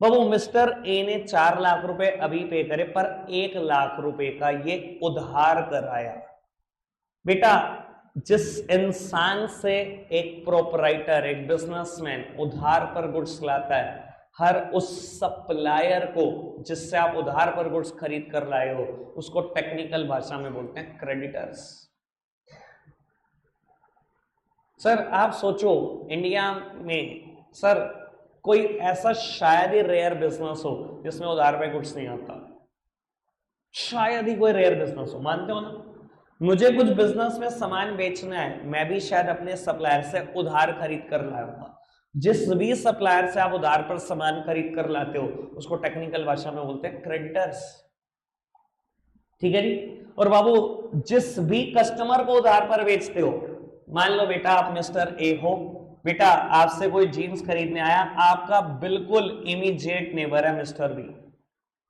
बाबू मिस्टर ए ने 4 लाख रुपए अभी पे करे, पर 1 लाख रुपए का ये उधार कराया। बेटा जिस इंसान से एक प्रोपराइटर, एक बिजनेसमैन उधार पर गुड्स लाता है, हर उस सप्लायर को जिससे आप उधार पर गुड्स खरीद कर लाए हो, उसको टेक्निकल भाषा में बोलते हैं क्रेडिटर्स। सर आप सोचो इंडिया में सर कोई ऐसा शायद ही रेयर बिजनेस हो जिसमें उधार पे गुड्स नहीं आता, शायद ही कोई रेयर बिजनेस हो, मानते हो ना। मुझे कुछ बिजनेस में सामान बेचना है, मैं भी शायद अपने सप्लायर से उधार खरीद कर लाया होगा। जिस भी सप्लायर से आप उधार पर सामान खरीद कर लाते हो उसको टेक्निकल भाषा में बोलते हैं क्रेडिटर्स। ठीक है जी। और बाबू जिस भी कस्टमर को उधार पर बेचते हो, मान लो बेटा आप मिस्टर ए हो, बेटा आपसे कोई जीन्स खरीदने आया, आपका बिल्कुल इमीडिएट नेबर है मिस्टर बी।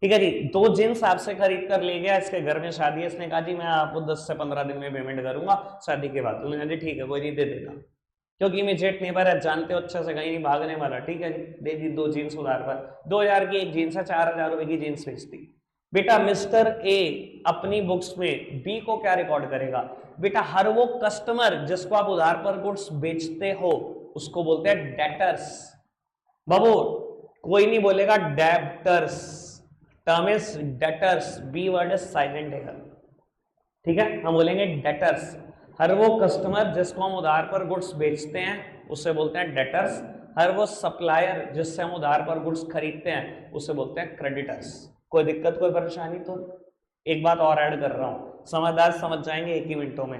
ठीक है जी, 2 जीन्स आपसे खरीद कर ले गया, इसके घर में शादी है, इसने कहा जी मैं आपको 10 से 15 दिन में पेमेंट करूंगा शादी के बाद। उन्होंने कहा जी ठीक है कोई नहीं, दे देना, क्योंकि इमीडिएट नेबर है, जानते हो अच्छे से, कहीं नहीं भागने वाला। ठीक है जी, दे दी 2 जीन्स उधार पर, 2000 की एक जीन्स है, 4000 रुपए की जीन्स बेचती। बेटा मिस्टर ए अपनी बुक्स में बी को क्या रिकॉर्ड करेगा, बेटा हर वो कस्टमर जिसको आप उधार पर गुड्स बेचते हो उसको बोलते हैं डेटर्स। बाबू कोई नहीं बोलेगा debtors, term is debtors, B word is silent है। ठीक है, हम बोलेंगे डेटर्स। हर वो कस्टमर जिसको हम उधार पर गुड्स बेचते हैं उसे बोलते हैं डेटर्स। हर वो सप्लायर जिससे हम उधार पर गुड्स खरीदते हैं उसे बोलते हैं क्रेडिटर्स। कोई दिक्कत कोई परेशानी तो? एक बात और ऐड कर रहा हूं, समझदार समझ जाएंगे एक ही मिनटों में।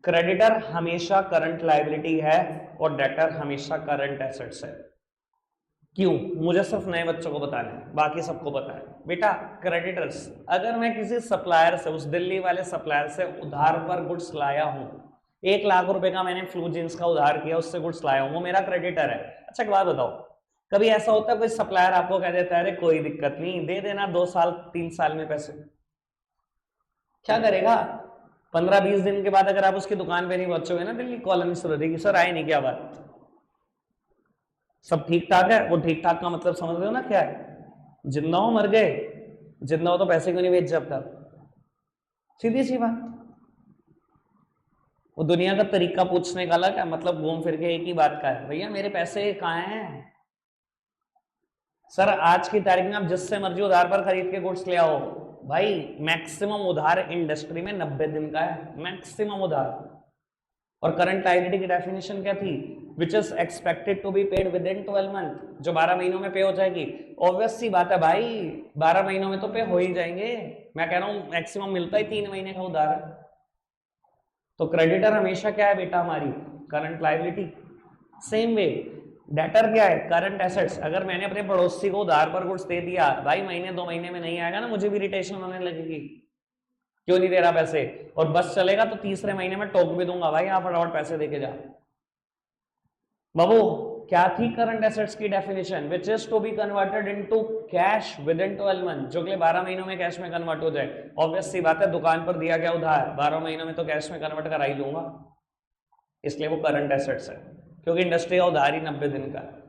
क्रेडिटर हमेशा करंट लायबिलिटी है और डेटर हमेशा करंट एसेट्स है। क्यों? मुझे सिर्फ नए बच्चों को बताना है, बाकी सबको पता है। बेटा क्रेडिटर्स, अगर मैं किसी सप्लायर से, उस दिल्ली वाले सप्लायर से उधार पर गुड्स लाया हूं, 1 लाख रुपए का मैंने फ्लू जींस का उधार किया, उससे गुड्स लाया हूं, वो मेरा क्रेडिटर है। अच्छा एक बात बताओ, कभी ऐसा होता है कोई सप्लायर आपको कह देता है अरे कोई दिक्कत नहीं, दे देना 2 साल 3 साल में पैसे, क्या करेगा? 15-20 दिन के बाद अगर आप उसकी दुकान पे नहीं पहुंचोगे ना, दिल्ली कॉल शुरू हो जाएगी, सर आए नहीं, क्या बात, सब ठीक ठाक है? वो ठीक ठाक का मतलब समझ रहे हो ना क्या है? जिंदा हो मर गए, जिंदा हो तो पैसे क्यों नहीं भेज सकता, सीधी सी बात। वो दुनिया का तरीका पूछने का अलग है, मतलब घूम फिर के एक ही बात का है, भैया मेरे पैसे कहाँ हैं? सर आज की तारीख में आप जिससे मर्जी उधार पर खरीद के गुड्स ले आओ भाई, मैक्सिमम उधार इंडस्ट्री में 90 दिन का है, मैक्सिमम उधार। और करंट लायबिलिटी की डेफिनेशन क्या थी? Which is expected to be paid with in 12 month, जो 12 महीनों में पे हो जाएगी। ऑब्वियस सी बात है भाई, 12 महीनों में तो पे हो ही जाएंगे, मैं कह रहा हूं मैक्सिमम मिलता ही 3 महीने का उधार है। तो क्रेडिटर हमेशा क्या है बेटा हमारी? Current liability. Same way debtor क्या है? Current assets. अगर मैंने अपने पड़ोसी को उधार पर गुड्स दे दिया भाई, महीने 2 महीने में नहीं आएगा ना, मुझे भी इरिटेशन होने लगेगी, क्यों नहीं दे रहा पैसे, और बस चलेगा तो तीसरे महीने में टोक भी दूंगा, भाई आप फटाफट पैसे देके जा। बाबू क्या थी करंट एसेट्स की definition? Which is to be converted into cash with in 12 month, जो कि 12 महीनों में कैश में कन्वर्ट हो जाए। ऑब्वियस सी बात है, दुकान पर दिया गया उधार 12 महीनों में तो कैश में कन्वर्ट करा ही लूंगा, इसलिए वो करंट एसेट्स है, क्योंकि इंडस्ट्री का उधार ही 90 दिन का है।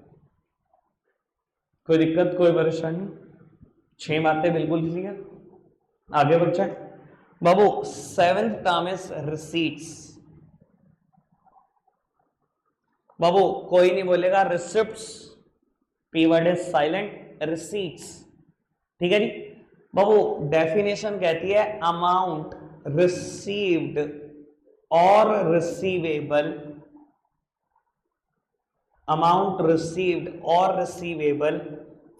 कोई दिक्कत कोई परेशानी? 6 बातें बिल्कुल क्लियर, आगे बढ़ जाए। बाबू 7th टर्म इज रिसीट्स। बाबू कोई नहीं बोलेगा receipts, P word is silent, receipts. ठीक है जी। बाबू डेफिनेशन कहती है अमाउंट रिसीव्ड और रिसीवेबल, अमाउंट रिसीव्ड और receivable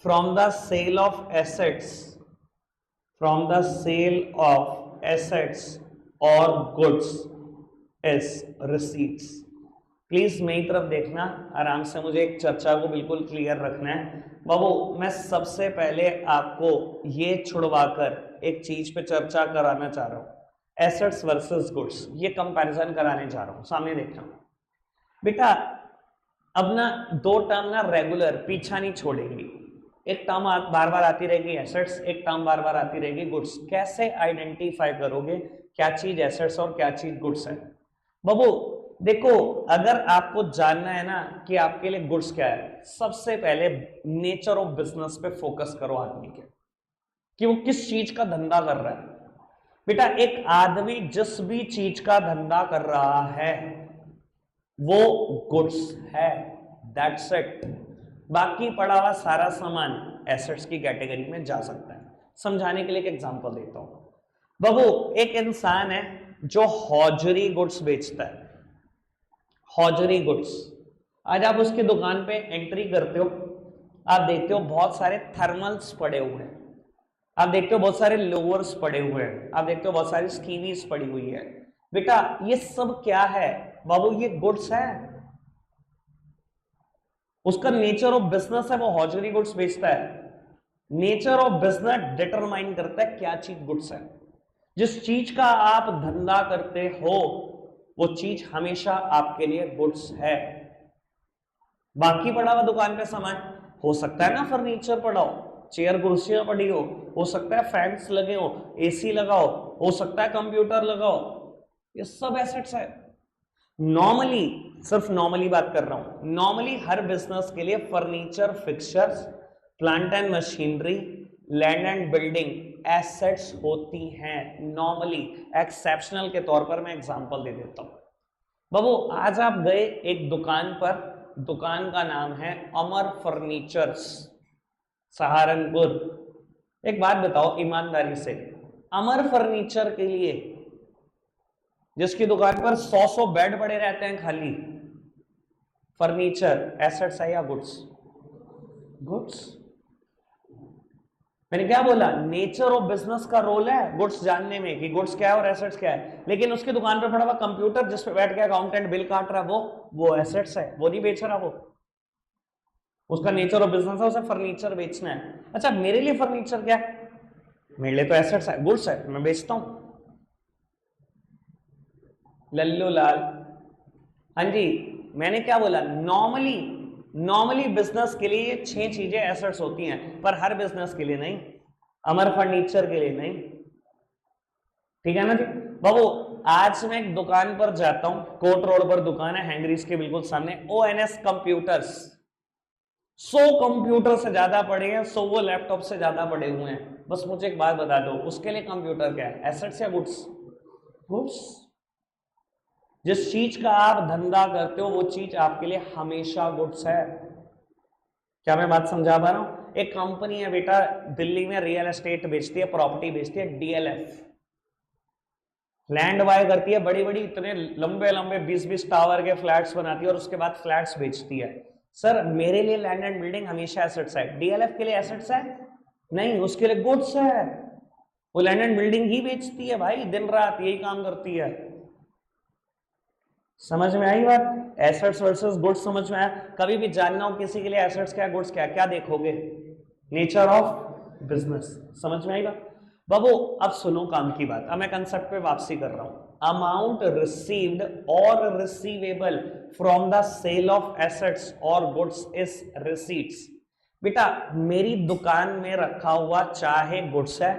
from the sale of assets, from the sale of assets और गुड्स इज रिसीट्स। प्लीज मेरी तरफ देखना, आराम से मुझे एक चर्चा को बिल्कुल क्लियर रखना है। बाबू मैं सबसे पहले आपको ये छुड़वाकर एक चीज पे चर्चा कराना चाह रहा हूं, एसेट्स वर्सेस गुड्स, ये कंपैरिजन कराने जा रहा हूं। सामने देखना बेटा, अब ना दो टर्म ना रेगुलर पीछा नहीं छोड़ेंगी, एक टर्म बार बार आती रहेगी एसेट्स, एक टर्म बार बार आती रहेगी गुड्स। कैसे आइडेंटिफाई करोगे क्या चीज एसेट्स और क्या चीज गुड्स है? बाबू देखो, अगर आपको जानना है ना कि आपके लिए गुड्स क्या है, सबसे पहले नेचर ऑफ बिजनेस पे फोकस करो आदमी के, कि वो किस चीज का धंधा कर रहा है। बेटा एक आदमी जिस भी चीज का धंधा कर रहा है वो गुड्स है, दैट्स इट। बाकी पड़ा हुआ सारा सामान एसेट्स की कैटेगरी में जा सकता है। समझाने के लिए एक एग्जांपल देता हूं। बाबू एक इंसान है जो हौजरी गुड्स बेचता है, हौजरी गुड्स। आज आप उसकी दुकान पे एंट्री करते हो, आप देखते हो बहुत सारे थर्मल्स पड़े हुए हैं, आप देखते हो बहुत सारे लोअर्स पड़े हुए हैं, आप देखते हो बहुत सारी स्कीवीज पड़ी हुई है। बेटा ये सब क्या है बाबू? ये गुड्स है। उसका नेचर ऑफ बिजनेस है, वो हौजरी गुड्स बेचता है। नेचर ऑफ बिजनेस डिटरमाइन करता है क्या चीज गुड्स है। जिस चीज का आप धंधा करते हो वो चीज हमेशा आपके लिए गुड्स है। बाकी पड़ा हुआ दुकान पे सामान हो सकता है ना, फर्नीचर पड़ा हो, चेयर कुर्सियां पड़ी हो सकता है फैंस लगे हो, एसी लगाओ, हो सकता है कंप्यूटर लगाओ, ये सब एसेट्स है। नॉर्मली, सिर्फ नॉर्मली बात कर रहा हूं, नॉर्मली हर बिजनेस के लिए furniture, fixtures, plant and machinery, land and building assets होती हैं नॉर्मली। एक्सेप्शनल के तौर पर मैं एग्जांपल दे देता हूं। बाबू आज आप गए एक दुकान पर, दुकान का नाम है अमर फर्नीचर्स, सहारनपुर। एक बात बताओ ईमानदारी से, अमर फर्नीचर के लिए जिसकी दुकान पर 100 बेड पड़े रहते हैं खाली, फर्नीचर एसेट्स है या गुड्स? गुड्स। मैंने क्या बोला? नेचर ऑफ बिजनेस का रोल है गुड्स जानने में कि गुड्स क्या है और एसेट्स क्या है। लेकिन उसकी दुकान पे पड़ा हुआ कंप्यूटर जिस पे बैठ के अकाउंटेंट बिल काट रहा है वो एसेट्स है, वो नहीं बेच रहा। वो उसका नेचर ऑफ बिजनेस है, उसे फर्नीचर बेचना है। अच्छा मेरे लिए फर्नीचर क्या है? मेरे लिए तो एसेट्स है, गुड्स है, मैं बेचता हूं। लल्लू लाल, हाँ जी मैंने क्या बोला? नॉर्मली बिजनेस के लिए ये 6 चीजें एसेट्स होती हैं, पर हर बिजनेस के लिए नहीं, अमर फर्नीचर के लिए नहीं। ठीक है ना जी बाबू? आज मैं एक दुकान पर जाता हूं, कोट रोड पर दुकान है, हैंगरीज के बिल्कुल सामने, ONS कंप्यूटर्स। 100 कंप्यूटर से ज्यादा पड़े हैं, 100 वो लैपटॉप से ज्यादा पड़े हुए हैं। बस मुझे एक बात बता दो, उसके लिए कंप्यूटर क्या है, एसेट्स या गुड्स? गुड्स। जिस चीज का आप धंधा करते हो वो चीज आपके लिए हमेशा गुड्स है। क्या मैं बात समझा पा रहा हूं? एक कंपनी है बेटा दिल्ली में, रियल एस्टेट बेचती है, प्रॉपर्टी बेचती है, DLF, लैंड बाय करती है, बड़ी बड़ी इतने लंबे लंबे 20-20 टावर के फ्लैट्स बनाती है और उसके बाद फ्लैट्स बेचती है। सर मेरे लिए लैंड एंड बिल्डिंग हमेशा एसेट्स है, DLF के लिए एसेट्स है नहीं, उसके लिए गुड्स है। वो लैंड एंड बिल्डिंग ही बेचती है भाई, दिन रात यही काम करती है। समझ में आई बात? एसेट्स वर्सेस गुड्स समझ में आया? कभी भी जानना हो किसी के लिए एसेट्स क्या गुड्स क्या, क्या देखोगे? Nature of business. समझ में आई बात? बाबू अब सुनो काम की बात, अब मैं कंसेप्ट पे वापसी कर रहा हूं। अमाउंट रिसीव्ड और receivable from the sale of assets और गुड्स इज रिसीट्स। बेटा मेरी दुकान में रखा हुआ चाहे गुड्स है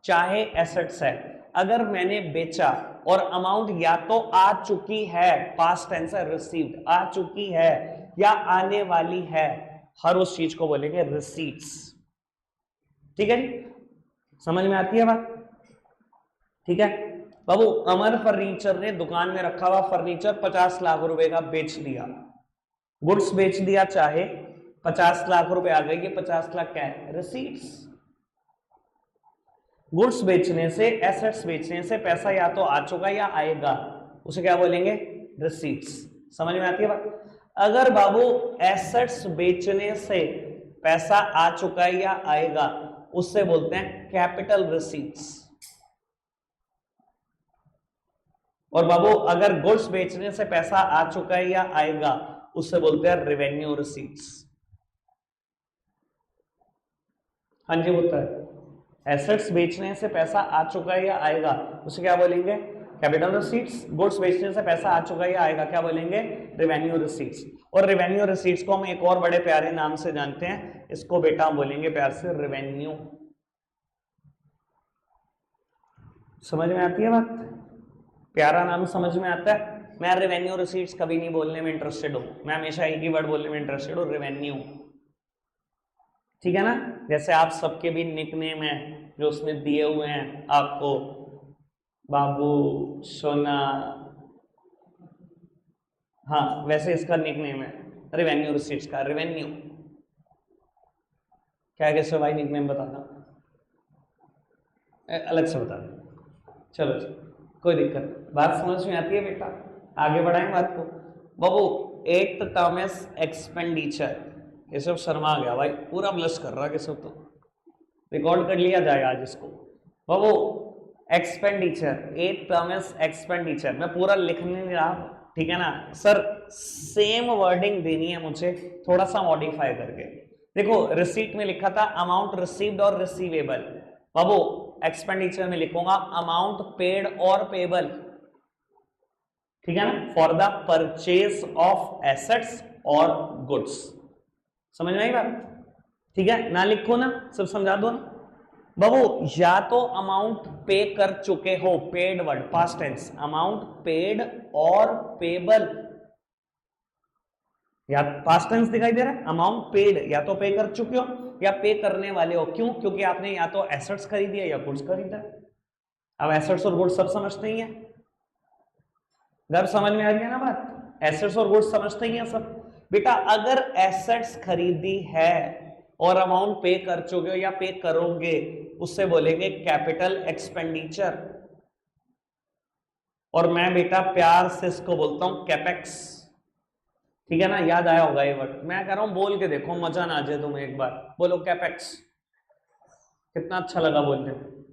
चाहे एसेट्स है, अगर मैंने बेचा और अमाउंट या तो आ चुकी है, पास्ट टेंस है, रिसीव्ड, आ चुकी है या आने वाली है, हर उस चीज को बोलेंगे रिसीट्स। ठीक है जी, समझ में आती है बात? ठीक है बाबू, अमर फर्नीचर ने दुकान में रखा हुआ फर्नीचर 50 लाख रुपए का बेच दिया, गुड्स बेच दिया, चाहे 50 लाख रुपए आ गए, ये 50 लाख क्या है? रिसीट्स। गुड्स बेचने से, एसेट्स बेचने से पैसा या तो आ चुका या आएगा, उसे क्या बोलेंगे? रिसीट्स। समझ में आती है बात? अगर बाबू एसेट्स बेचने से पैसा आ चुका है या आएगा उससे बोलते हैं कैपिटल रिसीट्स। और बाबू अगर गुड्स बेचने से पैसा आ चुका है या आएगा उससे बोलते हैं रेवेन्यू रिसीट्स। हाँ जी होता है, एसेट्स बेचने से पैसा आ चुका है या आएगा उसे क्या बोलेंगे, कैपिटल रिसीट्स। गुड्स बेचने से पैसा आ चुका है या आएगा क्या बोलेंगे, रेवेन्यू रिसीट्स। और रेवेन्यू रिसीट्स को हम एक और बड़े प्यारे नाम से जानते हैं, इसको बेटा हम बोलेंगे प्यार से रेवेन्यू। समझ में आती है बात, प्यारा नाम समझ में आता है। मैं रेवेन्यू रिसीट्स कभी नहीं बोलने में इंटरेस्टेड हूं, मैं हमेशा एक ही वर्ड बोलने में इंटरेस्टेड हूं, रेवेन्यू। ठीक है ना, जैसे आप सबके भी निकनेम है जो उसने दिए हुए हैं आपको, बाबू, सोना, हाँ वैसे इसका निकनेम है रेवेन्यू रिसीट्स का, रेवेन्यू। क्या कैसे भाई निकनेम बताना, अलग से बता दो, चलो कोई दिक्कत नहीं, बात समझ में आती है बेटा। आगे बढ़ाएं बात को। बाबू 8th टर्म इज एक्सपेंडिचर। ये सब शर्मा आ गया भाई, पूरा ब्लश कर रहा है सब, तो रिकॉर्ड कर लिया जाए आज इसको। बाबू expenditure, 8th term is expenditure. मैं पूरा लिखने नहीं रहा, ठीक है ना सर, सेम वर्डिंग देनी है मुझे, थोड़ा सा मॉडिफाई करके। देखो रिसीट में लिखा था अमाउंट रिसीव्ड और रिसीवेबल, बाबू एक्सपेंडिचर में लिखूंगा अमाउंट पेड और पेबल, ठीक है ना, for the purchase of assets और गुड्स। समझ में आई बात, ठीक है ना, लिखो ना, सब समझा दो ना। बाबू या तो अमाउंट पे कर चुके हो, paid word past tense, amount paid और पेबल, या पास्ट टेंस दिखाई दे रहा है, अमाउंट पेड या तो पे कर चुके हो या पे करने वाले हो। क्यों, क्योंकि आपने या तो एसेट्स खरीदी है या गुड्स खरीदा। अब एसेट्स और गुड्स सब समझते ही हैं, घर समझ में आ गया ना बात, एसेट्स और गुड्स समझते ही हैं सब। बेटा अगर एसेट्स खरीदी है और अमाउंट पे कर चुके हो या पे करोगे उससे बोलेंगे कैपिटल एक्सपेंडिचर, और मैं बेटा प्यार से इसको बोलता हूं कैपेक्स। ठीक है ना, याद आया होगा ये वर्ड, मैं कह रहा हूं बोल के देखो, मजा ना आ जाए तुम्हें, एक बार बोलो कैपेक्स। कितना अच्छा लगा बोलने में,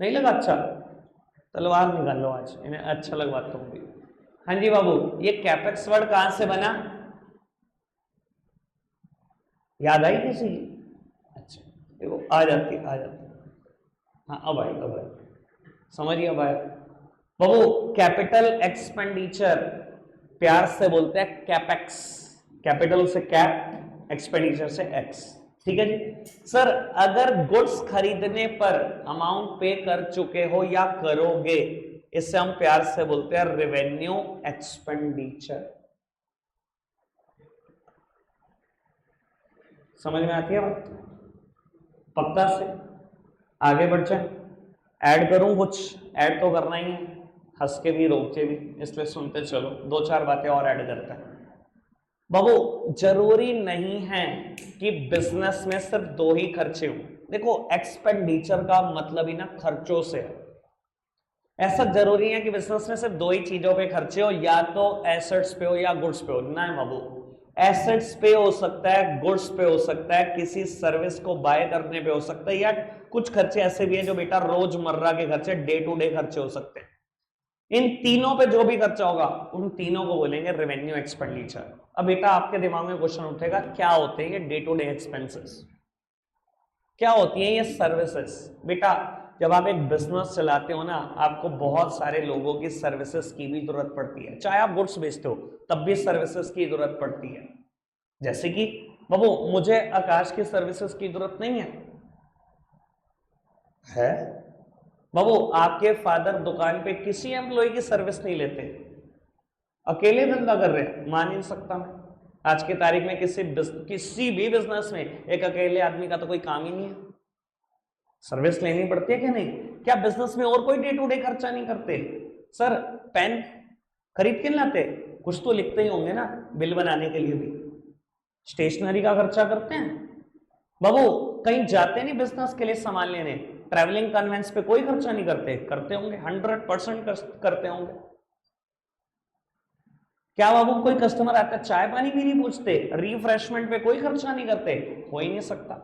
नहीं लगा अच्छा, तलवार निकाल लो आज, इन्हें अच्छा लगा तुम भी। हाँ जी बाबू, ये कैपेक्स वर्ड कहां से बना, याद आई किसी, अच्छा देखो आ जाती, हाँ अब आई समझिए, अब आया बाबू। कैपिटल एक्सपेंडिचर प्यार से बोलते हैं कैपेक्स, कैपिटल से कैप, एक्सपेंडिचर से एक्स, ठीक है जी। सर अगर गुड्स खरीदने पर अमाउंट पे कर चुके हो या करोगे, इससे हम प्यार से बोलते हैं रेवेन्यू एक्सपेंडिचर। समझ में आती है बात, पक्का से आगे बढ़ जाए। ऐड करूं कुछ, ऐड तो करना ही है, हंस के भी रोक के भी, इसलिए सुनते चलो, दो चार बातें और ऐड करते हैं। बाबू जरूरी नहीं है कि बिजनेस में सिर्फ दो ही खर्चे हों। देखो एक्सपेंडिचर का मतलब ही ना खर्चों से है, ऐसा जरूरी है कि बिजनेस में सिर्फ दो ही चीजों पे खर्चे हो, या तो एसेट्स पे हो या गुड्स पे हो। ना बाबू, एसेट्स पे हो सकता है, गुड्स पे हो सकता है, किसी सर्विस को बाय करने पे हो सकता है, या कुछ खर्चे ऐसे भी हैं जो बेटा रोजमर्रा के खर्चे, डे टू डे खर्चे हो सकते हैं। इन तीनों पे जो भी खर्चा होगा उन तीनों को बोलेंगे रेवेन्यू एक्सपेंडिचर। अब बेटा आपके दिमाग में क्वेश्चन उठेगा, क्या होते हैं ये डे टू डे एक्सपेंसेस, क्या होती है ये सर्विसेज। बेटा जब आप एक बिजनेस चलाते हो ना, आपको बहुत सारे लोगों की सर्विसेज की भी जरूरत पड़ती है, चाहे आप गुड्स बेचते हो तब भी सर्विसेज की जरूरत पड़ती है। जैसे कि बाबू मुझे आकाश की सर्विसेज की जरूरत नहीं है बाबू, आपके फादर दुकान पे किसी एम्प्लॉय की सर्विस नहीं लेते, अकेले धंधा कर रहे हैं, मान नहीं सकता मैं। आज की तारीख में किसी भी बिजनेस में एक अकेले आदमी का तो कोई काम ही नहीं है, सर्विस लेनी पड़ती है कि नहीं। क्या बिजनेस में और कोई डे टू डे खर्चा नहीं करते? सर पेन खरीद के लाते, कुछ तो लिखते ही होंगे ना बिल बनाने के लिए भी, स्टेशनरी का खर्चा करते हैं। बाबू कहीं जाते नहीं बिजनेस के लिए सामान लेने, ट्रैवलिंग कन्वेंस पे कोई खर्चा नहीं करते, करते होंगे, 100% करते होंगे। क्या बाबू कोई कस्टमर आता है चाय पानी भी नहीं पूछते, रिफ्रेशमेंट पे कोई खर्चा नहीं करते? हो ही नहीं सकता।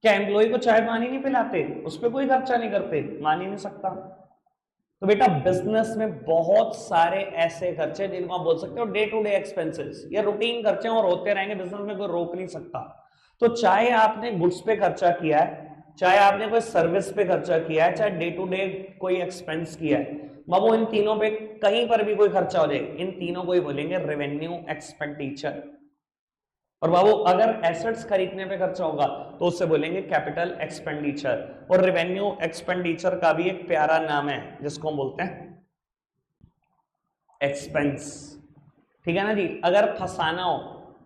क्या एम्प्लॉय को चाय पानी नहीं पिलाते, उस पर कोई खर्चा नहीं करते? मान ही नहीं सकता। तो बेटा बिजनेस में बहुत सारे ऐसे खर्चे जिनको आप बोल सकते हो डे टू डे एक्सपेंसेस, ये रूटीन खर्चे और होते रहेंगे, बिजनेस में कोई रोक नहीं सकता। तो चाहे आपने गुड्स पे खर्चा किया है, चाहे आपने कोई सर्विस पे खर्चा किया है, चाहे डे टू डे कोई एक्सपेंस किया है, बाबू इन तीनों पे कहीं पर भी कोई खर्चा हो जाए, इन तीनों को ही बोलेंगे रेवेन्यू एक्सपेंडिचर। और बाबू अगर एसेट्स खरीदने पे खर्चा होगा तो उससे बोलेंगे कैपिटल एक्सपेंडिचर। और रेवेन्यू एक्सपेंडिचर का भी एक प्यारा नाम है जिसको हम बोलते हैं एक्सपेंस। ठीक है ना जी। अगर फंसाना हो,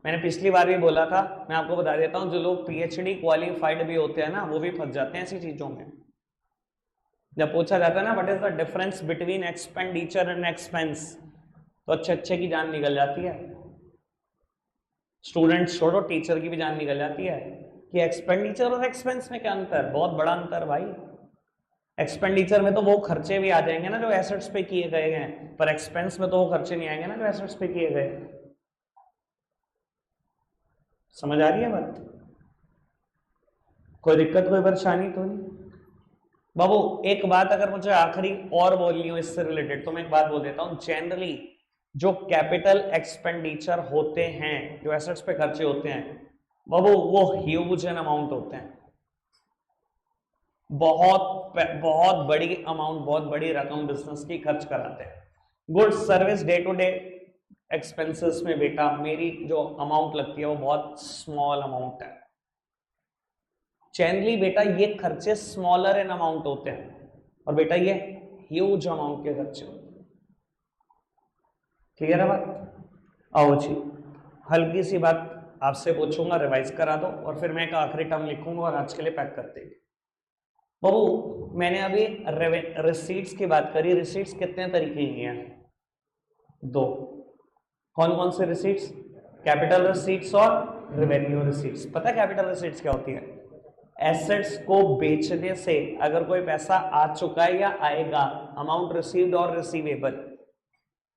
मैंने पिछली बार भी बोला था, मैं आपको बता देता हूं, जो लोग पीएचडी क्वालिफाइड भी होते हैं ना, वो भी फंस जाते हैं ऐसी चीजों में। जब पूछा जाता है ना what is the difference between expenditure and expense, तो अच्छे अच्छे की जान निकल जाती है। स्टूडेंट्स छोड़ो, टीचर की भी जान निकल जाती है कि एक्सपेंडिचर और एक्सपेंस में क्या अंतर, बहुत बड़ा अंतर भाई। एक्सपेंडिचर में तो वो खर्चे भी आ जाएंगे ना जो एसेट्स पे किए गए हैं, पर एक्सपेंस में तो वो खर्चे नहीं आएंगे ना जो एसेट्स पे किए गए। समझ आ रही है बात? कोई दिक्कत कोई परेशानी तो नहीं? बाबू एक बात अगर मुझे आखिरी और बोलनी हो इससे रिलेटेड, तो मैं एक बात बोल देता हूं। जनरली जो कैपिटल एक्सपेंडिचर होते हैं, जो एसेट्स पे खर्चे होते हैं, बाबू वो ह्यूज एन अमाउंट होते हैं, बहुत बड़ी अमाउंट, बहुत बड़ी रकम बिजनेस की खर्च कराते हैं। Goods service day to day expenses में बेटा मेरी जो अमाउंट लगती है वो बहुत स्मॉल अमाउंट है। जनरली बेटा ये खर्चे स्मॉलर इन अमाउंट होते हैं, और बेटा ये ह्यूज अमाउंट के खर्चे होते हैं। क्लियर है बात? आओ जी, हल्की सी बात आपसे पूछूंगा, रिवाइज करा दो, और फिर मैं एक आखिरी टर्म लिखूंगा और आज के लिए पैक करते हैं। बाबू मैंने अभी रिसीट्स की बात करी। रिसीट्स कितने तरीके की हैं? दो। कौन कौन से रिसीट्स? कैपिटल रिसीट्स और रेवेन्यू रिसीट्स। पता है कैपिटल रिसीट्स क्या होती है? एसेट्स को बेचने से अगर कोई पैसा आ चुका है या आएगा, अमाउंट रिसीव्ड और रिसीवेबल,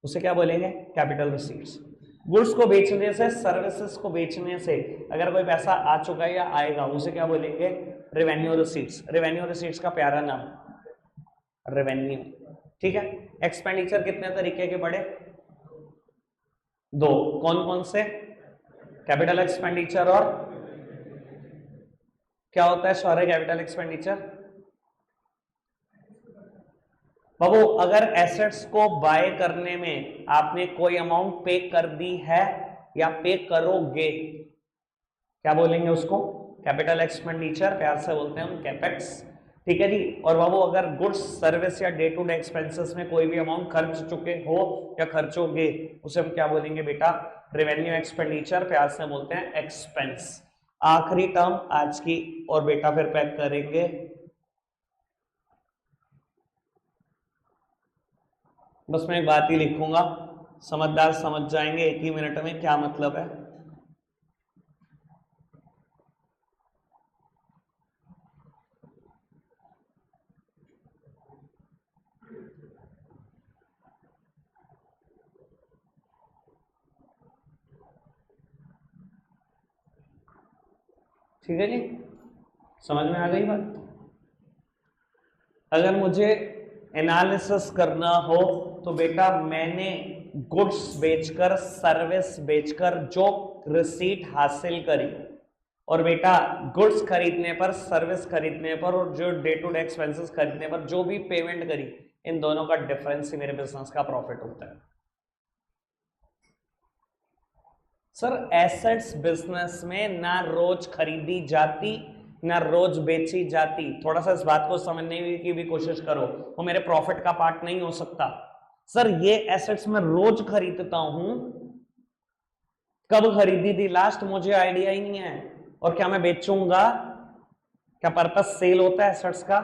उसे क्या बोलेंगे? Capital receipts. गुड्स को बेचने से, सर्विसेज को बेचने से अगर कोई पैसा आ चुका है या आएगा, उसे क्या बोलेंगे? Revenue receipts. रेवेन्यू रिसीट्स का प्यारा नाम रेवेन्यू। ठीक है। एक्सपेंडिचर कितने तरीके के पड़े? दो। कौन कौन से? कैपिटल एक्सपेंडिचर और क्या होता है सॉरी कैपिटल एक्सपेंडिचर? बाबू अगर एसेट्स को बाय करने में आपने कोई अमाउंट पे कर दी है या पे करोगे, क्या बोलेंगे उसको? कैपिटल एक्सपेंडिचर, प्यार से बोलते हैं हम कैपेक्स। ठीक है जी। और बाबू अगर गुड्स सर्विस या डे टू डे एक्सपेंसेस में कोई भी अमाउंट खर्च चुके हो या खर्चोगे, उसे हम क्या बोलेंगे बेटा? रेवेन्यू एक्सपेंडिचर, प्यार से बोलते हैं एक्सपेंस। आखिरी टर्म आज की, और बेटा फिर पैक करेंगे। बस मैं एक बात ही लिखूंगा, समझदार समझ जाएंगे एक ही मिनट में क्या मतलब है। ठीक है जी, समझ में आ गई बात? अगर मुझे एनालिसिस करना हो तो बेटा मैंने गुड्स बेचकर, सर्विस बेचकर जो रिसीट हासिल करी, और बेटा गुड्स खरीदने पर, सर्विस खरीदने पर और जो डे टू डे एक्सपेंसेस खरीदने पर जो भी पेमेंट करी, इन दोनों का डिफरेंस ही मेरे बिजनेस का प्रॉफिट होता है। सर एसेट्स बिजनेस में ना रोज खरीदी जाती ना रोज बेची जाती। थोड़ा सा इस बात को समझने की भी कोशिश करो, वो मेरे प्रॉफिट का पार्ट नहीं हो सकता। सर ये एसेट्स मैं रोज खरीदता हूं, कब खरीदी थी लास्ट मुझे आइडिया ही नहीं है, और क्या मैं बेचूंगा? क्या पर्पस सेल होता है एसेट्स का?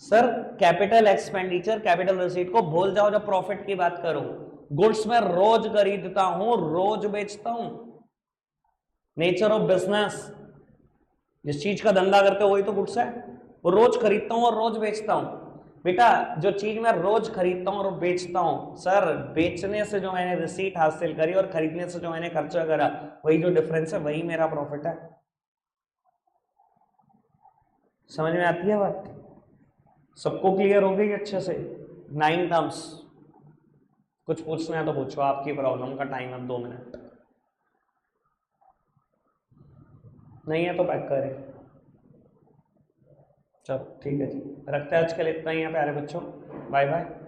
Sir capital expenditure, capital receipt को भूल जाओ जब प्रॉफिट की बात करो। गुड्स में रोज खरीदता हूं, रोज बेचता हूं। नेचर ऑफ बिजनेस, जिस चीज का धंधा करते हो वही तो गुड्स है। वो रोज खरीदता हूं और रोज बेचता हूं। बेटा जो चीज मैं रोज खरीदता हूँ और बेचता हूँ सर, बेचने से जो मैंने रिसीट हासिल करी और खरीदने से जो मैंने खर्चा करा, वही जो डिफरेंस है वही मेरा प्रॉफिट है। समझ में आती है बात? सबको क्लियर हो गई अच्छे से? 9 टर्म्स। कुछ पूछना है तो पूछो, आपकी प्रॉब्लम का टाइम है 2 मिनट। नहीं है तो पैक करें। चलो ठीक है जी, रखते हैं आज के लिए इतना ही है प्यारे बच्चों। Bye bye.